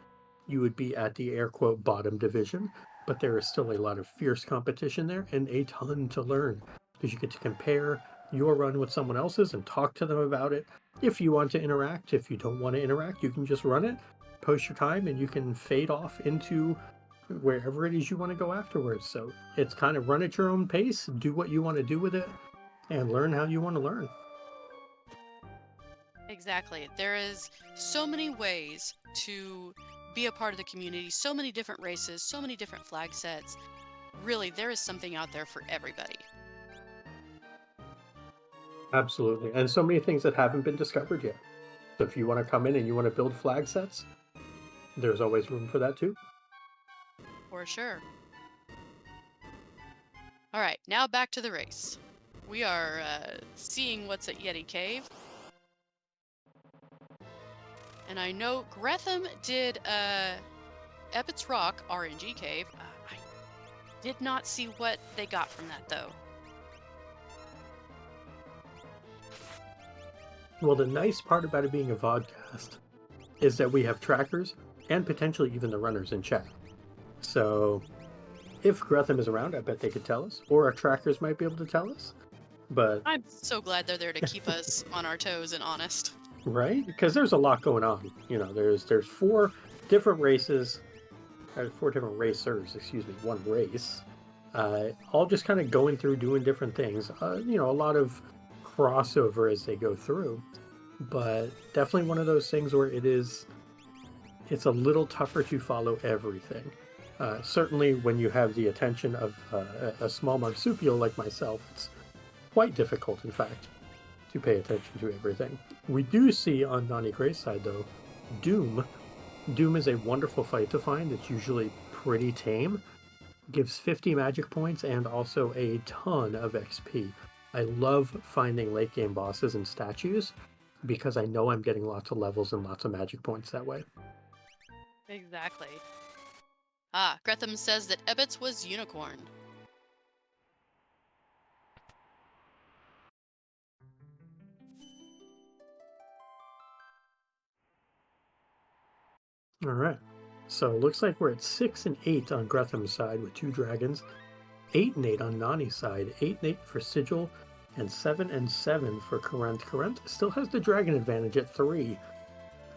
You would be at the air quote bottom division, but there is still a lot of fierce competition there and a ton to learn because you get to compare your run with someone else's and talk to them about it. If you want to interact, if you don't want to interact, you can just run it, post your time, and you can fade off into wherever it is you want to go afterwards. So it's kind of run at your own pace, do what you want to do with it, and learn how you want to learn. Exactly. There is so many ways to be a part of the community, so many different races, so many different flag sets. Really, there is something out there for everybody. Absolutely. And so many things that haven't been discovered yet. So if you want to come in and you want to build flag sets, there's always room for that too. For sure. All right, now back to the race. We are seeing what's at Yeti Cave. And I know Gretham did Ebbets Rock RNG Cave. I did not see what they got from that, though. Well, the nice part about it being a vodcast is that we have trackers and potentially even the runners in chat. So if Gretham is around, I bet they could tell us, or our trackers might be able to tell us. But I'm so glad they're there to keep us on our toes and honest. right, because there's a lot going on. You know, there's four different races, four different racers. Excuse me, one race. All just kind of going through doing different things. You know, a lot of crossover as they go through, but definitely one of those things where it's a little tougher to follow everything. Certainly, when you have the attention of a small marsupial like myself, it's quite difficult, in fact, to pay attention to everything. We do see on Nani Gray's side, though, Doom. Doom is a wonderful fight to find. It's usually pretty tame. Gives 50 magic points and also a ton of XP. I love finding late game bosses and statues because I know I'm getting lots of levels and lots of magic points that way. Exactly. Ah, Gretham says that Ebbets was unicorn. All right. So it looks like we're at 6 and 8 on Gretham's side with 2 dragons, 8 and 8 on Nani's side, 8 and 8 for Sigil, and 7 and 7 for Corinth. Corinth still has the dragon advantage at 3,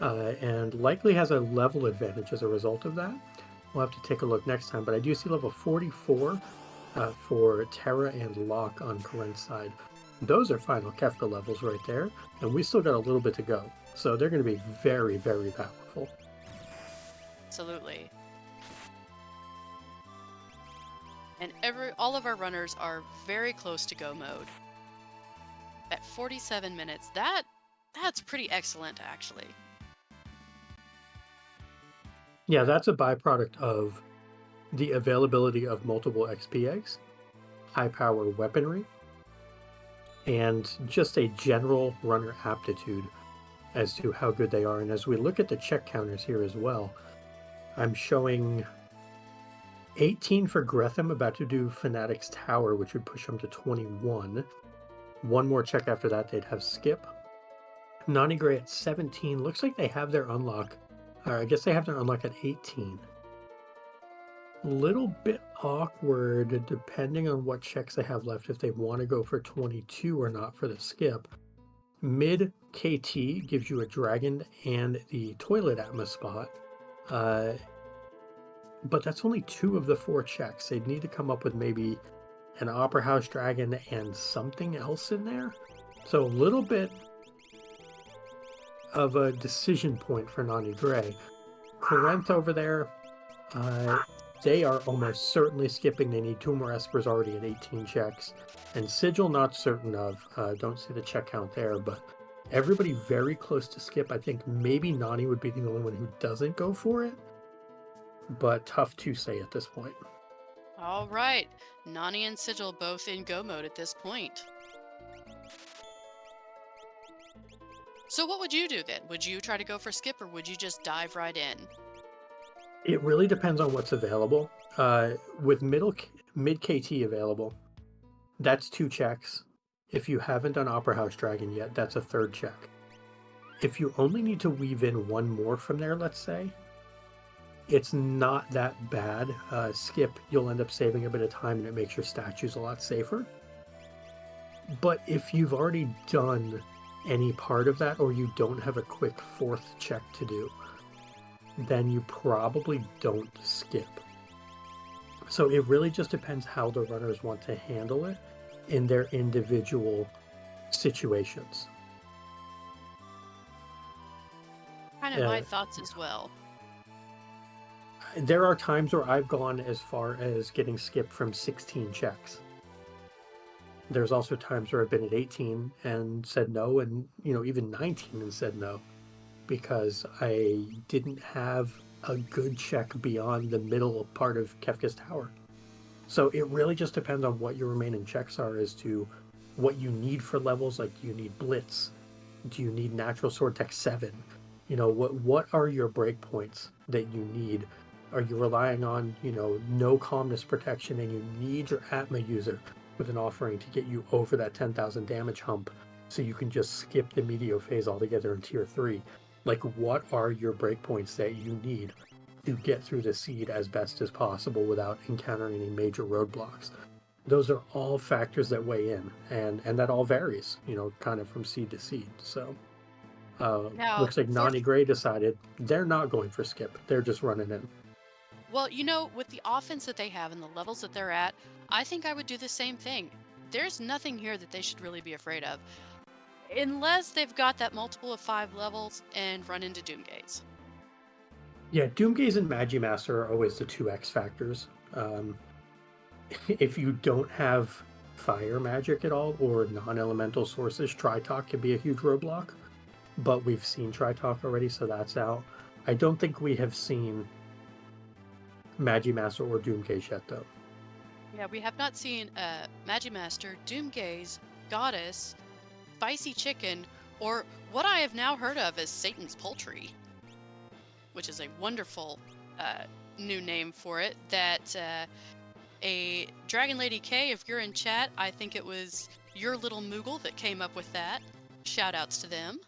and likely has a level advantage as a result of that. We'll have to take a look next time, but I do see level 44 for Terra and Locke on Corinth's side. Those are final Kefka levels right there, and we still got a little bit to go. So they're going to be very, very powerful. Absolutely. And all of our runners are very close to go mode. At 47 minutes, that's pretty excellent, actually. Yeah, that's a byproduct of the availability of multiple XP eggs, high power weaponry, and just a general runner aptitude as to how good they are. And as we look at the check counters here as well, I'm showing 18 for Gretham, about to do Fanatic's Tower, which would push them to 21. One more check after that, they'd have Skip. Nani Gray at 17. Looks like they have their unlock. I guess they have their unlock at 18. Little bit awkward depending on what checks they have left if they want to go for 22 or not for the skip. Mid KT gives you a dragon and the toilet atma spot. But that's only 2 of the 4 checks. They'd need to come up with maybe an Opera House dragon and something else in there. So a little bit of a decision point for Nani Gray. Corinth over there, they are almost certainly skipping. They need 2 more Espers already at 18 checks. And Sigil, not certain of. Don't see the check count there, but everybody very close to skip. I think maybe Nani would be the only one who doesn't go for it, but tough to say at this point. All right. Nani and Sigil both in go mode at this point. So what would you do then? Would you try to go for skip or would you just dive right in? It really depends on what's available. With mid KT available, that's 2 checks. If you haven't done Opera House Dragon yet, that's a 3rd check. If you only need to weave in 1 more from there, let's say, it's not that bad. Skip, you'll end up saving a bit of time and it makes your statues a lot safer. But if you've already done any part of that or you don't have a quick 4th check to do, then you probably don't skip. So it really just depends how the runners want to handle it in their individual situations. Kind of my Uh, thoughts as well. there are times where I've gone as far as getting skipped from 16 checks. There's also times where I've been at 18 and said no, and even 19 and said no because I didn't have a good check beyond the middle part of Kefka's Tower. So it really just depends on what your remaining checks are as to what you need for levels. Like, do you need Blitz? Do you need Natural Sword Tech 7? What are your breakpoints that you need? Are you relying on, no calmness protection and you need your Atma user with an offering to get you over that 10,000 damage hump so you can just skip the Meteo phase altogether in tier 3? Like, what are your breakpoints that you need to get through the seed as best as possible without encountering any major roadblocks? Those are all factors that weigh in, and that all varies, kind of from seed to seed. So Now, looks like for Nani Gray decided they're not going for skip. They're just running in. well, with the offense that they have and the levels that they're at, I think I would do the same thing. There's nothing here that they should really be afraid of, unless they've got that multiple of 5 levels and run into Doomgaze. Yeah, Doomgaze and Magimaster are always the two X factors. If you don't have fire magic at all or non-elemental sources, Tritalk can be a huge roadblock. But we've seen Tritalk already, so that's out. I don't think we have seen Magimaster or Doomgaze yet, though. Yeah, we have not seen Magimaster, Doomgaze, Goddess, Spicy Chicken, or what I have now heard of as Satan's Poultry, which is a wonderful uh, new name for it. That a Dragon Lady K, if you're in chat, I think it was your little Moogle that came up with that. Shout outs to them.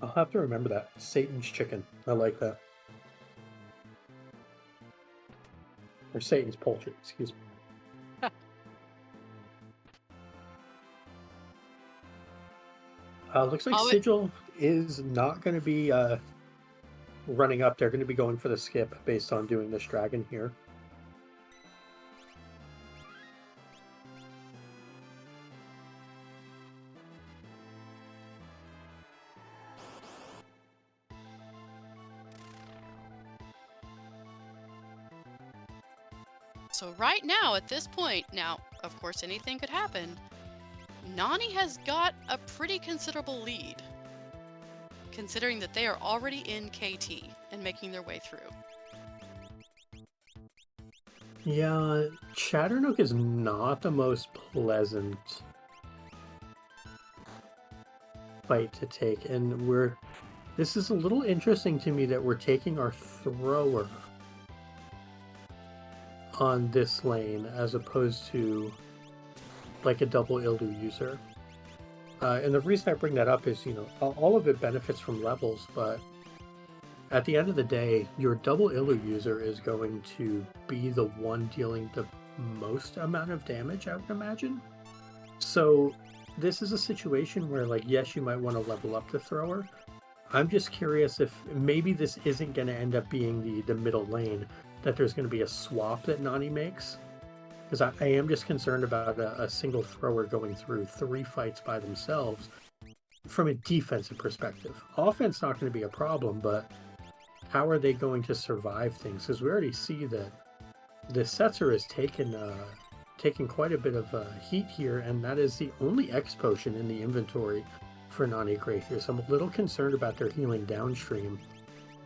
I'll have to remember that. Satan's chicken. I like that. Or Satan's poultry, excuse me. Looks like Oh, it, Sigil is not going to be running up. They're going to be going for the skip based on doing this dragon here. so right now, at this point, now, of course, anything could happen. Nani has got a pretty considerable lead, considering that they are already in KT and making their way through. Yeah, Chatternook is not the most pleasant fight to take, and this is a little interesting to me that we're taking our thrower on this lane as opposed to like a double Ildu user. And the reason I bring that up is, all of it benefits from levels, but at the end of the day, your double Illu user is going to be the one dealing the most amount of damage, I would imagine. So this is a situation where, like, yes, you might want to level up the thrower. I'm just curious if maybe this isn't going to end up being the middle lane, that there's going to be a swap that Nani makes. Because I am just concerned about a single thrower going through 3 fights by themselves from a defensive perspective. Offense not going to be a problem, but how are they going to survive things? Because we already see that the Setzer has taken quite a bit of heat here, and that is the only X potion in the inventory for Nani Gray here. So I'm a little concerned about their healing downstream.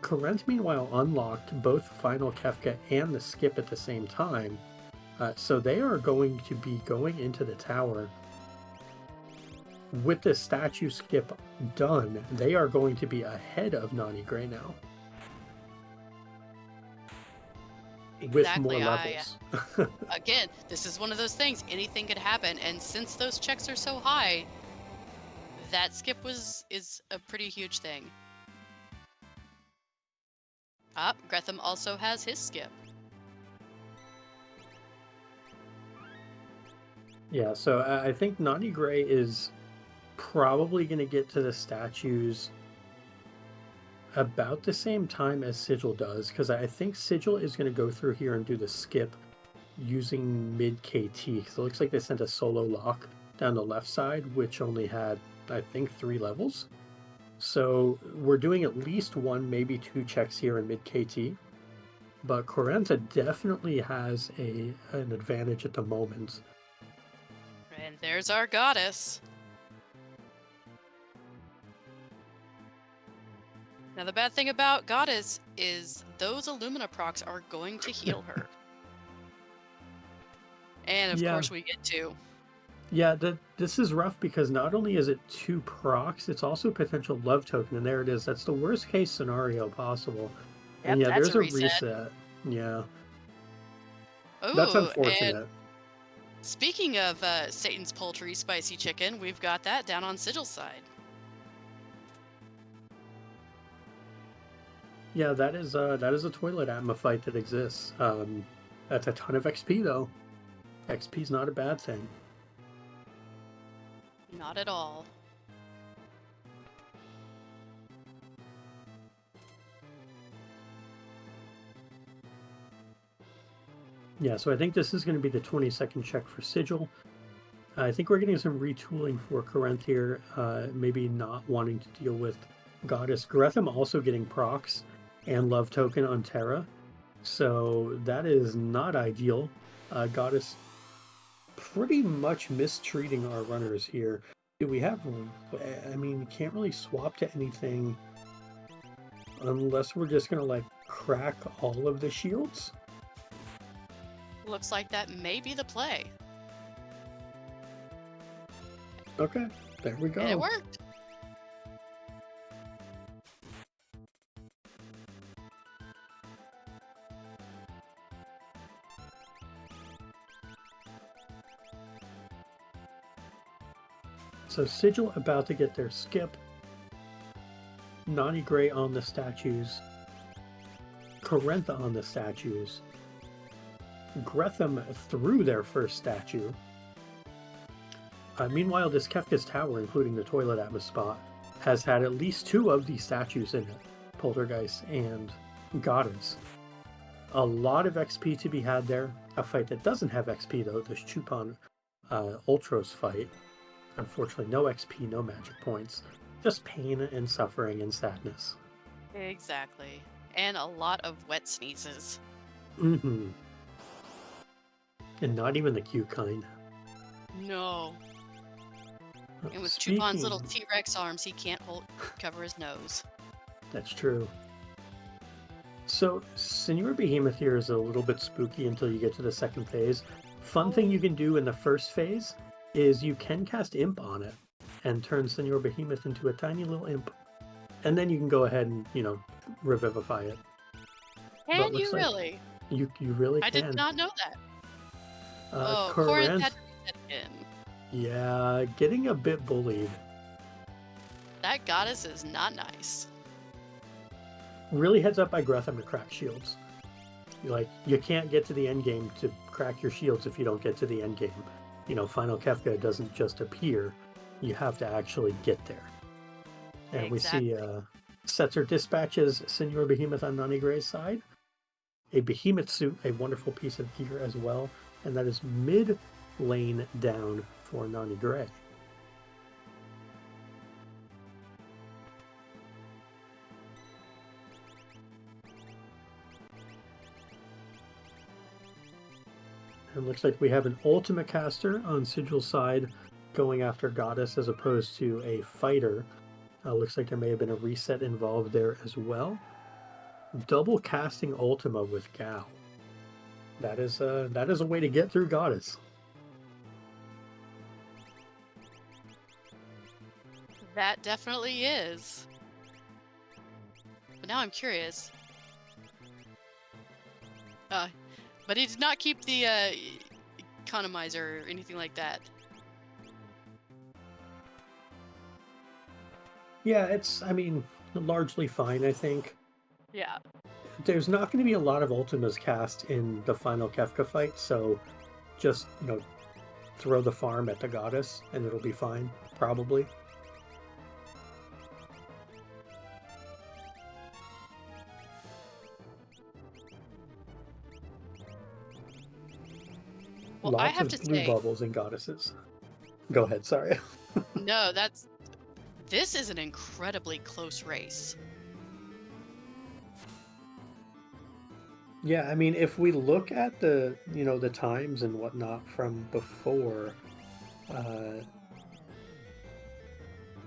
Korenth, meanwhile, unlocked both Final Kefka and the skip at the same time. So they are going to be going into the tower with the statue skip done. They are going to be ahead of Nani Gray now. With more Exactly. levels. Again, this is one of those things. Anything could happen, and since those checks are so high, that skip is a pretty huge thing. Gretham also has his skip. Yeah, so I think Nani Gray is probably going to get to the statues about the same time as Sigil does, because I think Sigil is going to go through here and do the skip using mid KT, because it looks like they sent a solo lock down the left side, which only had, I think, 3 levels. So we're doing at least one, maybe two checks here in mid KT. But Corenta definitely has an advantage at the moment. And there's our goddess. Now, the bad thing about goddess is those Illumina procs are going to heal her. And of Yeah, course, we get two. yeah, this is rough because not only is it 2 procs, it's also potential love token, and there it is. That's the worst case scenario possible. And Yep, yeah, that's there's a a reset. reset. Yeah, that's Oh, and unfortunate. speaking of Satan's poultry spicy chicken, we've got that down on Sigil's side. Yeah, that is a toilet atma fight that exists. That's a ton of XP though. XP is not a bad thing. Not at all. Yeah, so I think this is going to be the 22nd check for Sigil. I think we're getting some retooling for Corinth here, maybe not wanting to deal with Goddess. Gretham also getting procs and Love Token on Terra, so that is not ideal. Goddess pretty much mistreating our runners here. Do we have, I mean, can't really swap to anything unless we're just going to like crack all of the shields. Looks like that may be the play. Okay, there we And it go. worked. So Sigil about to get their skip. Nani Gray on the statues. Corentha on the statues. Gretham through their first statue. Meanwhile, this Kefka's Tower, including the toilet atmos spot, has had at least 2 of these statues in it. Poltergeist and Goddess. A lot of XP to be had there. A fight that doesn't have XP though, this Chupan Ultros fight. Unfortunately, no XP, no magic points. Just pain and suffering and sadness. Exactly. And a lot of wet sneezes. Mm-hmm. And not even the cute kind. No. And with Chupan's little Speaking, T-Rex arms, he can't cover his nose. that's true. So, Senor Behemoth here is a little bit spooky until you get to the second phase. Fun thing you can do in the first phase is you can cast Imp on it and turn Senor Behemoth into a tiny little imp. And then you can go ahead and, revivify it. But Can it looks you like really? you really I did can. not know that. Oh, Corinth Corinth, had to reset him. yeah, getting a bit bullied. That goddess is not nice. Really heads up by Gretham to crack shields. You can't get to the end game to crack your shields if you don't get to the end game. Final Kefka doesn't just appear. You have to actually get there. And we see Exactly. Setzer dispatches Senor Behemoth on Nani Gray's side. A Behemoth suit, a wonderful piece of gear as well. And that is mid lane down for Nani Gray. And looks like we have an Ultima caster on Sigil's side going after Goddess as opposed to a fighter. Looks like there may have been a reset involved there as well. Double casting Ultima with Gao. That is a way to get through Goddess. That definitely is. But now I'm curious. But he did not keep the economizer or anything like that. Yeah, it's, largely fine, I think. Yeah. There's not going to be a lot of Ultimas cast in the final Kefka fight, so just, throw the farm at the Goddess and it'll be fine, probably. Well, I Lots have of to blue say, bubbles and goddesses. Go ahead, sorry. no, this is an incredibly close race. Yeah, I mean, if we look at the times and whatnot from before, uh,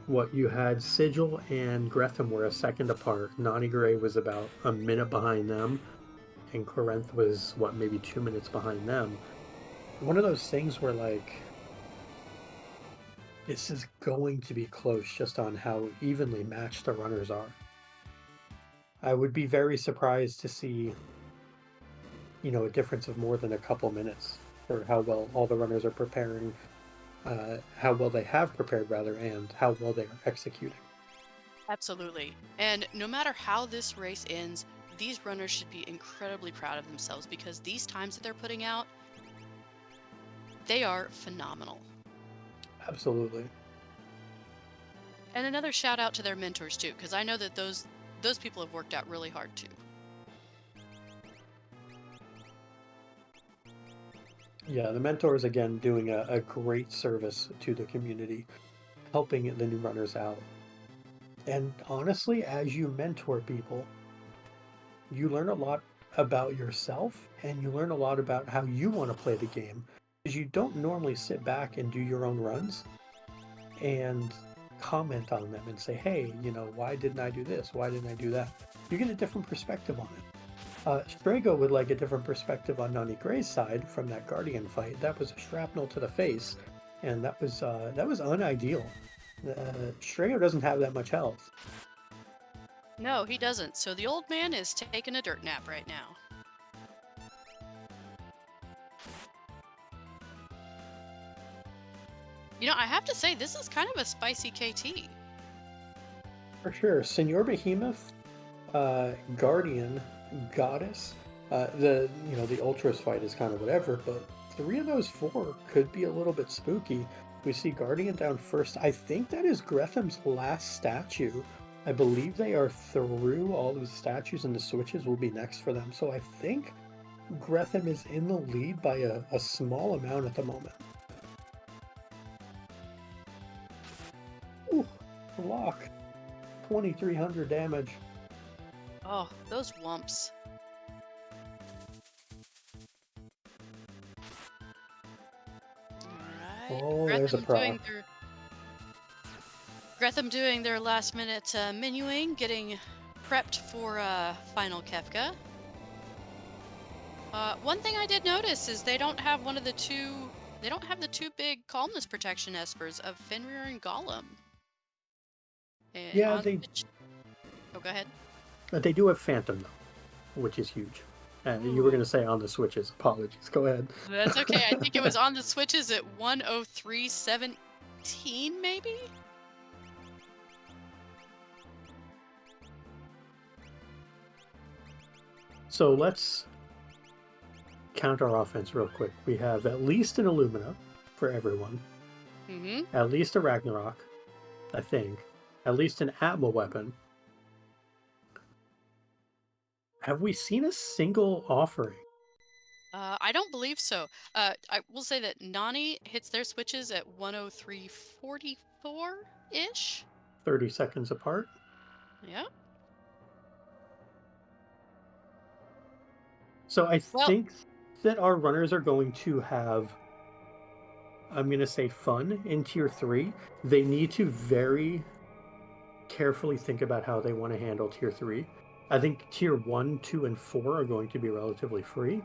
what you had Sigil and Gretham were a second apart. Nani Gray was about a minute behind them, and Corinth was, what, maybe 2 minutes behind them. One of those things where, like, this is going to be close just on how evenly matched the runners are. I would be very surprised to see, a difference of more than a couple minutes for how well all the runners are preparing, how well they have prepared, rather, and how well they are executing. Absolutely. And no matter how this race ends, these runners should be incredibly proud of themselves because these times that they're putting out, they are phenomenal. Absolutely. And another shout out to their mentors too, because I know that those people have worked out really hard too. Yeah, the mentors, again, doing a great service to the community, helping the new runners out. And honestly, as you mentor people, you learn a lot about yourself and you learn a lot about how you want to play the game. Because you don't normally sit back and do your own runs and comment on them and say, hey, why didn't I do this? Why didn't I do that? You get a different perspective on it. Strago would like a different perspective on Nani Gray's side from that Guardian fight. That was a shrapnel to the face, and that was unideal. Strago doesn't have that much health. No, he doesn't. So the old man is taking a dirt nap right now. I have to say, this is kind of a spicy KT. For sure. Senor Behemoth, Guardian, Goddess. The Ultras fight is kind of whatever, but three of those four could be a little bit spooky. We see Guardian down first. I think that is Gretham's last statue. I believe they are through all of the statues and the switches will be next for them. So I think Gretham is in the lead by a small amount at the moment. Ooh, block. 2,300 damage. Oh, those wumps. Alright. Oh, there's a proc. Gretham doing their last minute menuing, getting prepped for final Kefka. One thing I did notice is they don't have they don't have the two big calmness protection espers of Fenrir and Gollum. And Yeah, on they Switch. Oh, go ahead. they do have Phantom though, which is huge. And you were Ooh, going to say on the switches. Apologies. Go ahead. that's okay. I think it was on the Switches at 103.17, maybe? So let's count our offense real quick. We have at least an Illumina for everyone, Mm-hmm. at least a Ragnarok, I think, at least an Atma weapon. Have we seen a single offering? I don't believe so. I will say that Nani hits their switches at 103.44-ish. 30 seconds apart. Yeah. So I Well, think that our runners are going to have, I'm going to say, fun in tier 3. They need to very carefully think about how they want to handle tier 3. I think tier 1, 2, and 4 are going to be relatively free.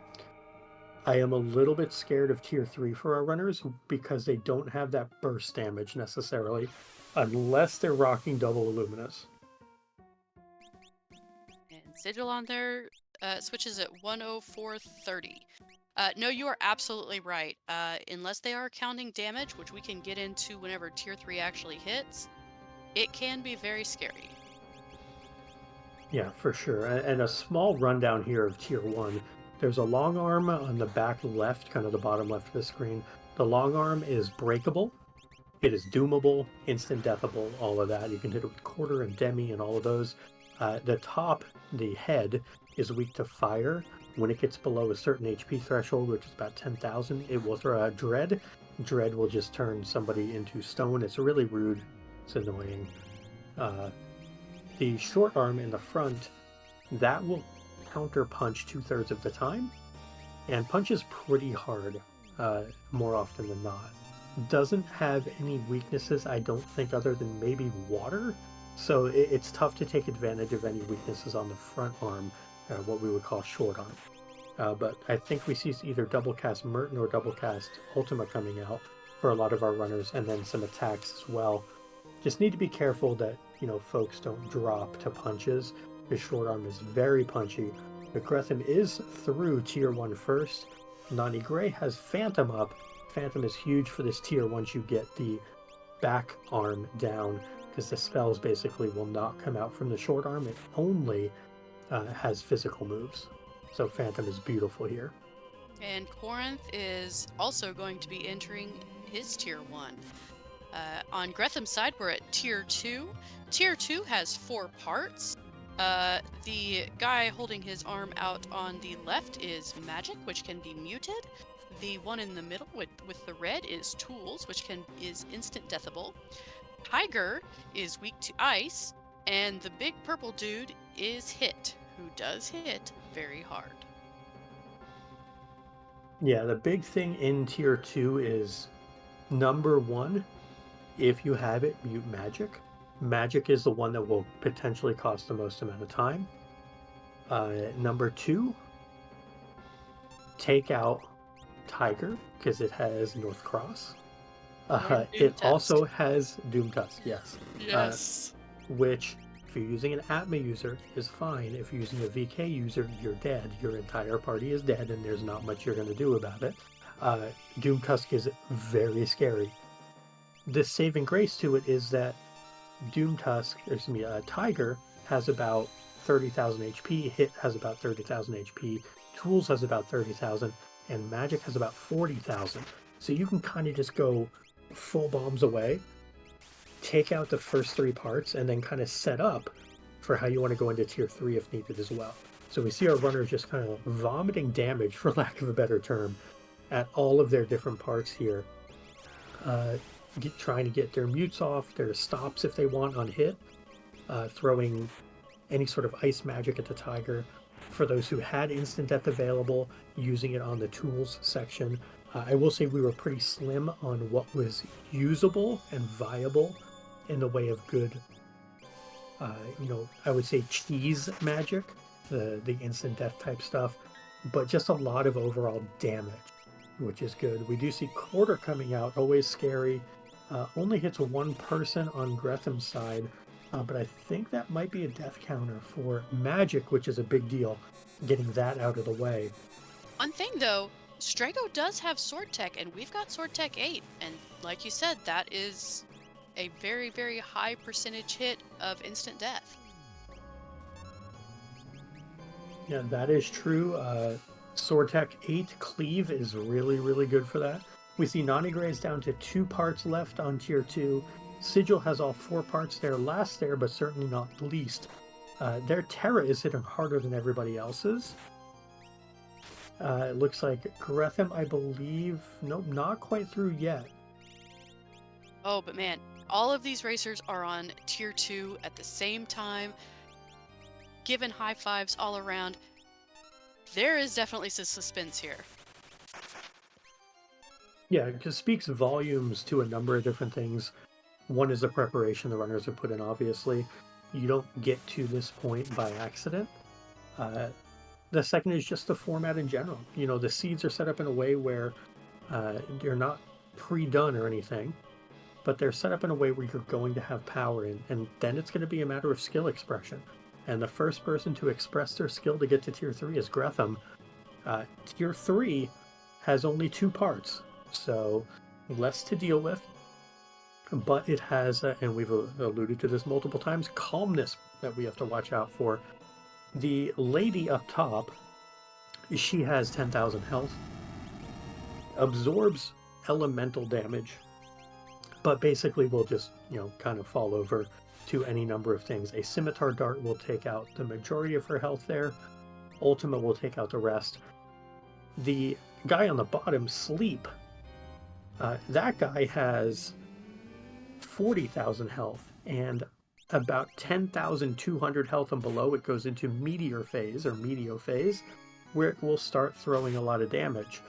I am a little bit scared of tier 3 for our runners because they don't have that burst damage necessarily, unless they're rocking double Illuminas. and Sigil on their switches at 104.30. No, you are absolutely right. Unless they are counting damage, which we can get into whenever tier 3 actually hits, it can be very scary. Yeah, for sure. And a small rundown here of tier 1. There's a long arm on the back left, kind of the bottom left of the screen. The long arm is breakable. It is doomable, instant deathable, all of that. You can hit it with quarter and demi and all of those. The top, the head, is weak to fire, When it gets below a certain HP threshold, which is about 10,000, it will throw out Dread. Dread will just turn somebody into stone. It's really rude. It's annoying. Uh, the short arm in the front, that will counter punch 2/3 of the time, and punches pretty hard, more often than not. Doesn't have any weaknesses, I don't think, other than maybe water. So it's tough to take advantage of any weaknesses on the front arm, what we would call short arm. But I think we see either double cast Merton or double cast Ultima coming out for a lot of our runners, and then some attacks as well. Just need to be careful that, folks don't drop to punches. His short arm is very punchy. But Gretham is through tier 1 first. Nani Gray has Phantom up. Phantom is huge for this tier once you get the back arm down, because the spells basically will not come out from the short arm. It only has physical moves. So Phantom is beautiful here. And Corinth is also going to be entering his tier 1. On Gretham's side, we're at tier 2. Tier 2 has 4 parts. The guy holding his arm out on the left is magic, which can be muted. The one in the middle with the red is tools, which is instant deathable. Tiger is weak to ice, and the big purple dude is hit, who does hit very hard. Yeah, the big thing in tier 2 is number 1, if you have it, mute magic. Magic is the one that will potentially cost the most amount of time. Number 2, take out Tiger, because it has North Cross. It also has Doom Tusk, yes. Yes. Which, if you're using an Atma user, is fine. If you're using a VK user, you're dead. Your entire party is dead, and there's not much you're going to do about it. Doom Tusk is very scary. The saving grace to it is that Tiger has about 30,000 HP, Hit has about 30,000 HP, Tools has about 30,000, and Magic has about 40,000. So you can kind of just go full bombs away, take out the first 3 parts, and then kind of set up for how you want to go into tier 3 if needed as well. So we see our runners just kind of vomiting damage, for lack of a better term, at all of their different parts here. Trying to get their mutes off, their stops if they want on hit, throwing any sort of ice magic at the Tiger. For those who had instant death available, using it on the tools section. I will say we were pretty slim on what was usable and viable in the way of good, I would say cheese magic, the instant death type stuff, but just a lot of overall damage, which is good. We do see Quarter coming out, always scary. Only hits 1 person on Gretham's side, but I think that might be a death counter for Magic, which is a big deal, getting that out of the way. One thing though, Strago does have Sword Tech, and we've got Sword Tech 8, and like you said, that is a very, very high percentage hit of instant death. Yeah, that is true. Sword Tech 8 Cleave is really, really good for that. We see Nani Gray is down to 2 parts left on tier 2. Sigil has all 4 parts there, last there, but certainly not least. Their Terra is hitting harder than everybody else's. It looks like Gretham, I believe, nope, not quite through yet. Oh, but man, all of these racers are on tier 2 at the same time, giving high fives all around. There is definitely some suspense here. Yeah, it just speaks volumes to a number of different things. One is the preparation the runners have put in, obviously. You don't get to this point by accident. The second is just the format in general. The seeds are set up in a way where they're not pre-done or anything, but they're set up in a way where you're going to have power in, and then it's going to be a matter of skill expression. And the first person to express their skill to get to tier 3 is Gretham. Tier 3 has only 2 parts, so less to deal with, but it has, and we've alluded to this multiple times, calmness that we have to watch out for. The lady up top, she has 10,000 health, absorbs elemental damage, but basically will just, kind of fall over to any number of things. A scimitar dart will take out the majority of her health there. Ultima will take out the rest. The guy on the bottom, Sleep, that guy has 40,000 health, and about 10,200 health and below it goes into Meteor Phase or Meteo Phase, where it will start throwing a lot of damage.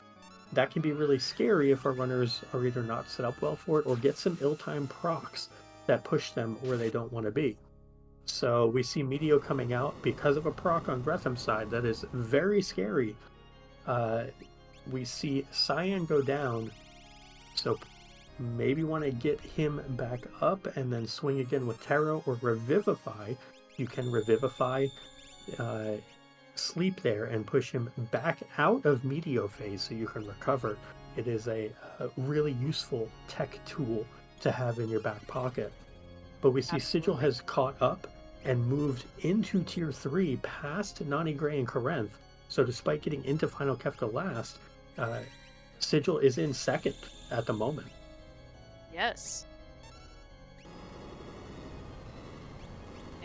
That can be really scary if our runners are either not set up well for it or get some ill-timed procs that push them where they don't want to be. So we see Meteo coming out because of a proc on Gretham's side that is very scary. Uh, we see Cyan go down, so maybe want to get him back up and then swing again with Terra or Revivify. You can Revivify uh, Sleep there and push him back out of Meteo Phase so you can recover. It is a really useful tech tool to have in your back pocket. But we see Sigil Absolutely. has caught up and moved into Tier 3 past Nani Gray and Corinth. So despite getting into Final Kefka last, Sigil is in second at the moment. Yes.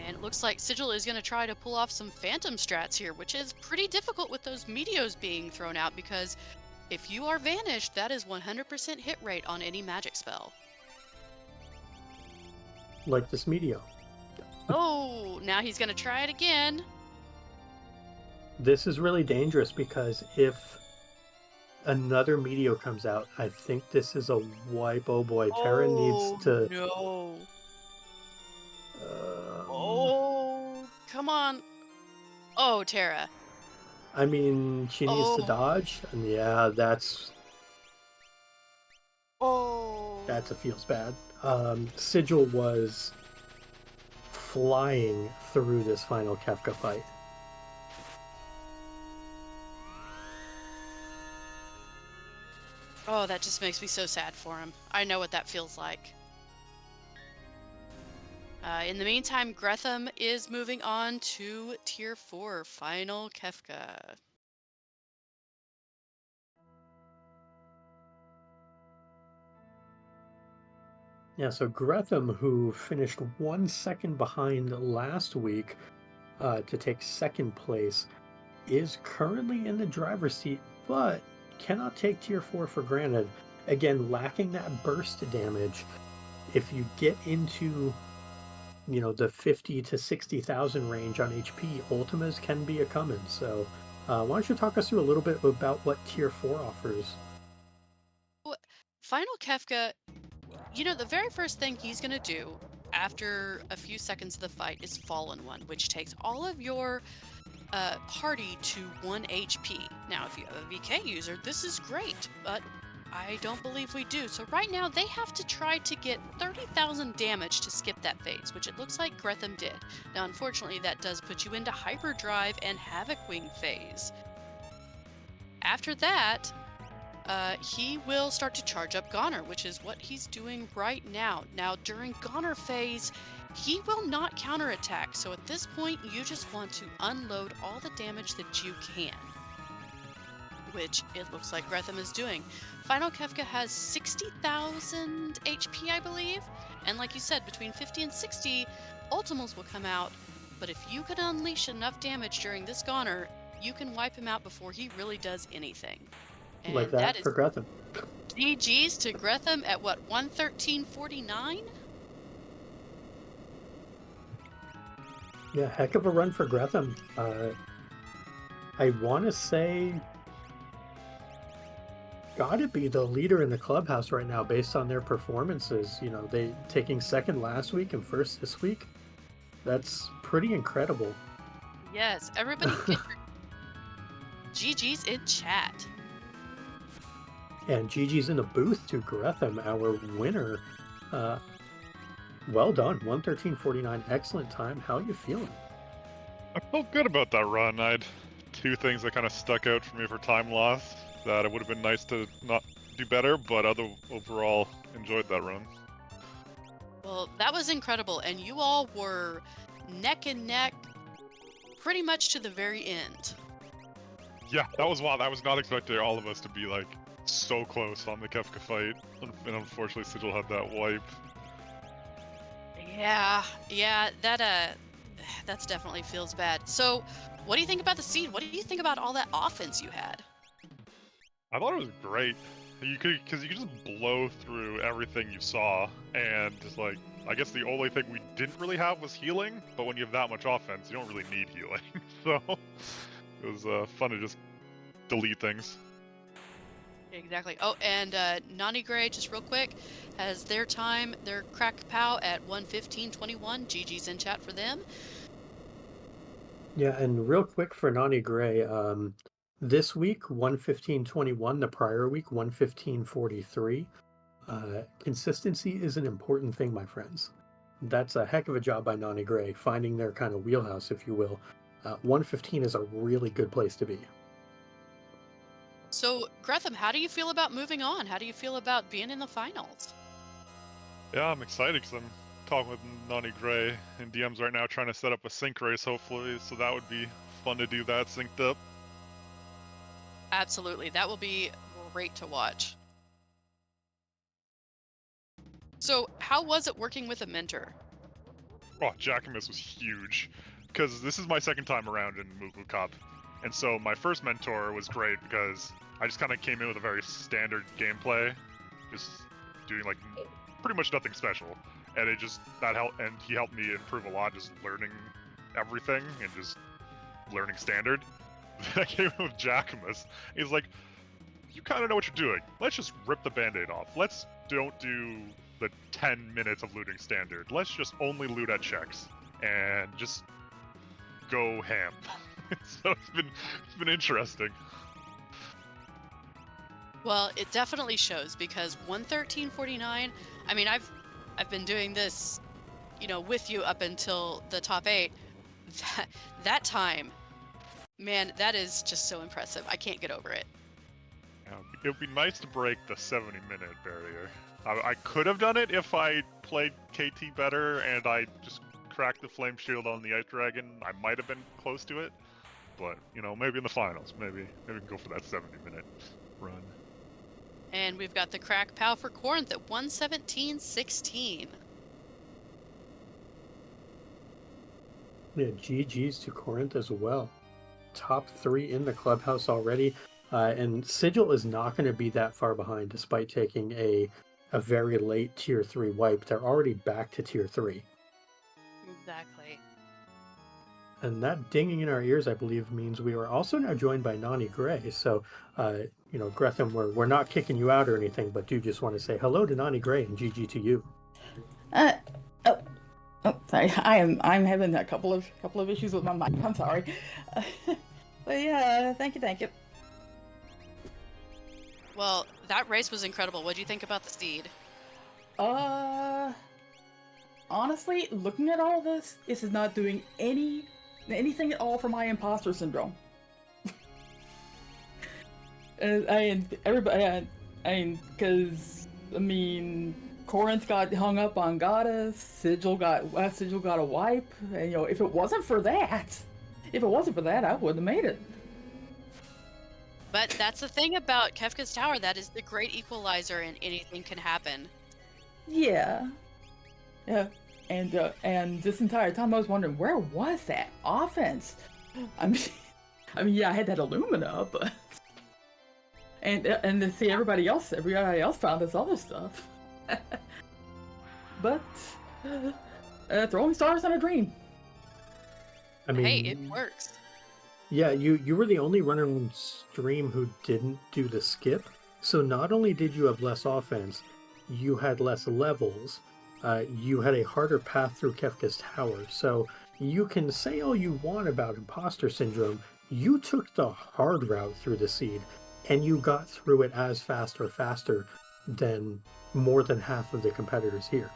And it looks like Sigil is going to try to pull off some phantom strats here, which is pretty difficult with those meteos being thrown out because if you are vanished, that is 100% hit rate on any magic spell. Like this Meteo. Oh, now he's going to try it again. This is really dangerous because if another Meteo comes out, I think this is a wipe. Oh boy, Terra needs Oh, to. no. Um, Oh, come on. Oh, Tara. I mean, she needs to Oh. dodge, and yeah, that's a Oh. feels bad. Sigil was flying through this final Kefka fight. Oh, that just makes me so sad for him. I know what that feels like. In the meantime, Gretham is moving on to Tier 4, Final Kefka. Yeah, so Gretham, who finished 1 second behind last week to take second place, is currently in the driver's seat, but cannot take Tier 4 for granted. Again, lacking that burst damage. If you get into, the 50 to 60,000 range on HP, Ultimas can be a coming. So, why don't you talk us through a little bit about what Tier 4 offers? Final Kefka, the very first thing he's going to do after a few seconds of the fight is Fallen One, which takes all of your party to 1 HP. Now, if you have a VK user, this is great, but I don't believe we do. So right now, they have to try to get 30,000 damage to skip that phase, which it looks like Gretham did. Now, unfortunately, that does put you into Hyperdrive and Havoc Wing phase. After that, he will start to charge up Goner, which is what he's doing right now. Now, during Goner phase, he will not counterattack, so at this point, you just want to unload all the damage that you can, which it looks like Gretham is doing. Final Kefka has 60,000 HP, I believe, and like you said, between 50 and 60, Ultimals will come out, but if you can unleash enough damage during this Goner, you can wipe him out before he really does anything. Like And that that is for Gretham. GG's to Gretham at what, 113.49? Yeah, heck of a run for Gretham. I want to say gotta be the leader in the clubhouse right now based on their performances. They taking second last week and first this week. That's pretty incredible. Yes, everybody get your GG's in chat. And Gigi's in the booth to Gretham, our winner. Uh, well done, 113.49. Excellent time. How you feeling? I felt good about that run. I had two things that kind of stuck out for me for time lost. That it would have been nice to not do better, but overall enjoyed that run. Well, that was incredible, and you all were neck and neck pretty much to the very end. Yeah, that was wild. I was not expecting all of us to be like so close on the Kefka fight, and unfortunately Sigil had that wipe. Yeah, that That's definitely feels bad. So, what do you think about the seed? What do you think about all that offense you had? I thought it was great. Because you could just blow through everything you saw, and just like, I guess the only thing we didn't really have was healing. But when you have that much offense, you don't really need healing. So it was fun to just delete things. Exactly. Oh, and Nani Gray, just real quick, has their time, their crack pow at 1:15:21. GG's in chat for them. Yeah, and real quick for Nani Gray, this week 1:15:21, the prior week 1:15:43. Consistency is an important thing, my friends. That's a heck of a job by Nani Gray, finding their kind of wheelhouse, if you will. 1:15 is a really good place to be. So, Gretham, how do you feel about moving on? How do you feel about being in the finals? Yeah, I'm excited because I'm talking with Nani Gray in DMs right now, trying to set up a sync race, hopefully. So that would be fun to do that synced up. Absolutely. That will be great to watch. So, how was it working with a mentor? Oh, Jackamus was huge because this is my second time around in Moogle Cup, and so my first mentor was great because I just kind of came in with a very standard gameplay, just doing like pretty much nothing special, and it just that helped, and he helped me improve a lot, just learning everything and just learning standard. Then I came in with Jackamus. He's like, you kind of know what you're doing. Let's just rip the band-aid off. Let's don't do the 10 minutes of looting standard. Let's just only loot at checks and just go ham. So it's been interesting. Well, it definitely shows because 113.49, I mean, I've been doing this, with you up until the top 8. That, that time, man, that is just so impressive. I can't get over it. It would be nice to break the 70-minute barrier. I could have done it if I played KT better and I just cracked the flame shield on the Ice Dragon. I might have been close to it, but maybe in the finals, maybe we can go for that 70-minute run. And we've got the crack pow for Corinth at 117.16. Yeah, GG's to Corinth as well. Top 3 in the clubhouse already. And Sigil is not going to be that far behind despite taking a very late tier 3 wipe. They're already back to tier 3. Exactly. And that dinging in our ears, I believe, means we are also now joined by Nani Gray. So, Gretham, we're not kicking you out or anything, but do just want to say hello to Nani Gray and GG to you. Uh, oh, sorry. I'm having a couple of issues with my mic. I'm sorry. But yeah, thank you. Well, that race was incredible. What do you think about the seed? Honestly, looking at all this is not doing anything at all for my imposter syndrome. Because Corinth got hung up on Goddess, Sigil got a wipe, and if it wasn't for that, I wouldn't have made it. But that's the thing about Kefka's Tower. That is the great equalizer, and anything can happen. Yeah. And this entire time I was wondering, where was that offense? I mean, yeah, I had that Illumina, but and to see everybody else found this other stuff. But throwing stars on a dream. I mean, Hey, it works. Yeah, you were the only runner on stream who didn't do the skip. So not only did you have less offense, you had less levels. You had a harder path through Kefka's Tower. So you can say all you want about imposter syndrome. You took the hard route through the seed, and you got through it as fast or faster than more than half of the competitors here.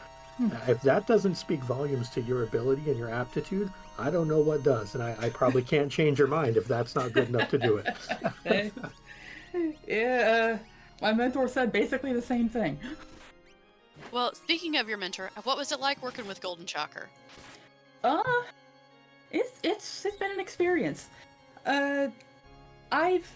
If that doesn't speak volumes to your ability and your aptitude, I don't know what does. And I probably can't change your mind if that's not good enough to do it. Yeah, my mentor said basically the same thing. Well, speaking of your mentor, what was it like working with Golden Shocker? It's been an experience. I've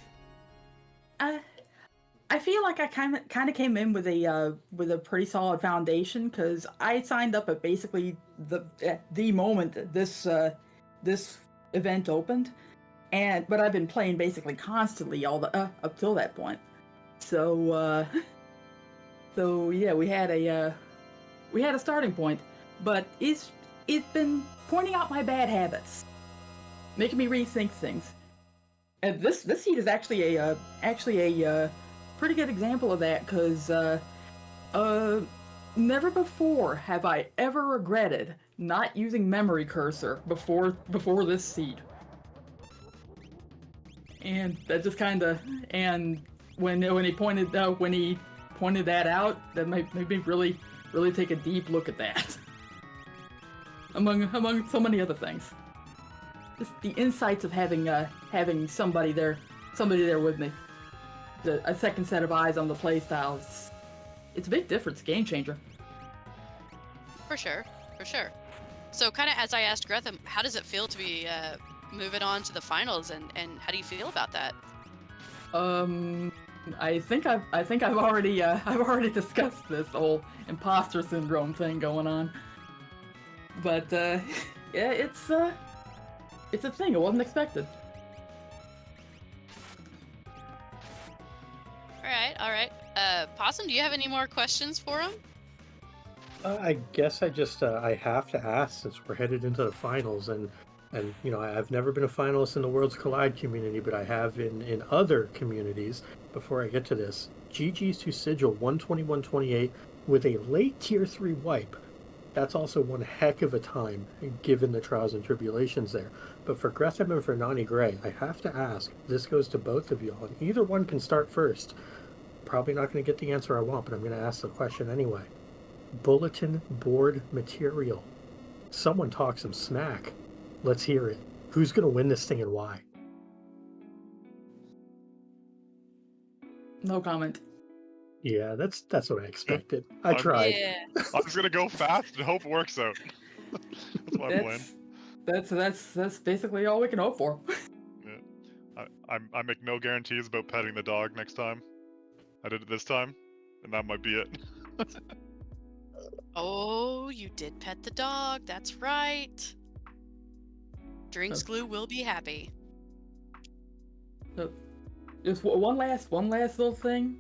I feel like I kind of came in with a pretty solid foundation because I signed up at basically the moment that this event opened, but I've been playing basically constantly all the up till that point. So so yeah, we had a starting point, but it's been pointing out my bad habits, making me rethink things. And this seed is actually a pretty good example of that because never before have I ever regretted not using memory cursor before this seed. And that just kind of and when he pointed that out, that made me really take a deep look at that. among so many other things. Just the insights of having somebody there with me. A second set of eyes on the playstyles. It's a big difference, game changer. For sure, for sure. So, kind of as I asked Gretham, how does it feel to be moving on to the finals, and how do you feel about that? I think I've already discussed this whole imposter syndrome thing going on. But yeah, it's a thing. It wasn't expected. All right. Possum, do you have any more questions for him? I guess I have to ask since we're headed into the finals, and I've never been a finalist in the Worlds Collide community, but I have in other communities. Before I get to this, GG's to Sigil 121-28 with a late tier 3 wipe. That's also one heck of a time, given the trials and tribulations there. But for Gretham and for Nani Gray, I have to ask, this goes to both of you, and either one can start first. Probably not going to get the answer I want, but I'm going to ask the question anyway. Bulletin board material. Someone talk some smack. Let's hear it. Who's going to win this thing and why? No comment. Yeah, that's what I expected. I tried. Yeah. I'm just gonna go fast and hope it works out. That's my plan. That's basically all we can hope for. Yeah. I make no guarantees about petting the dog next time. I did it this time, and that might be it. Oh, you did pet the dog. That's right. Drinks Glue will be happy. So, just one last little thing.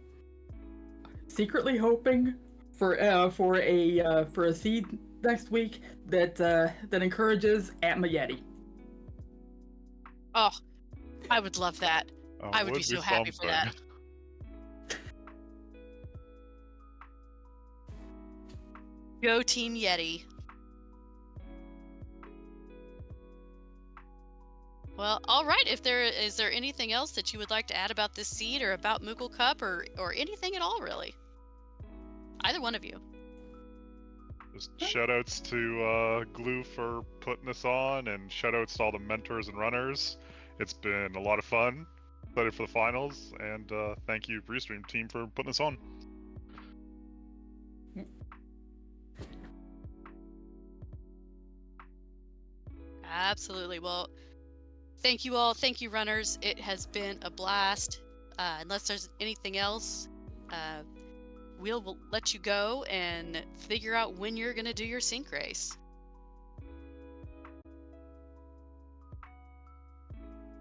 Secretly hoping for a seed next week that encourages Atma Yeti. Oh, I would love that. Oh, I would be so happy for that. Go Team Yeti. Well, all right. Is there anything else that you would like to add about this seed or about Moogle Cup or anything at all, really? Either one of you. Just shoutouts to Glue for putting this on, and shoutouts to all the mentors and runners. It's been a lot of fun. Excited for the finals, and thank you, Restream team, for putting this on. Absolutely. Well, thank you all. Thank you, runners. It has been a blast. Unless there's anything else, we'll let you go and figure out when you're going to do your sync race.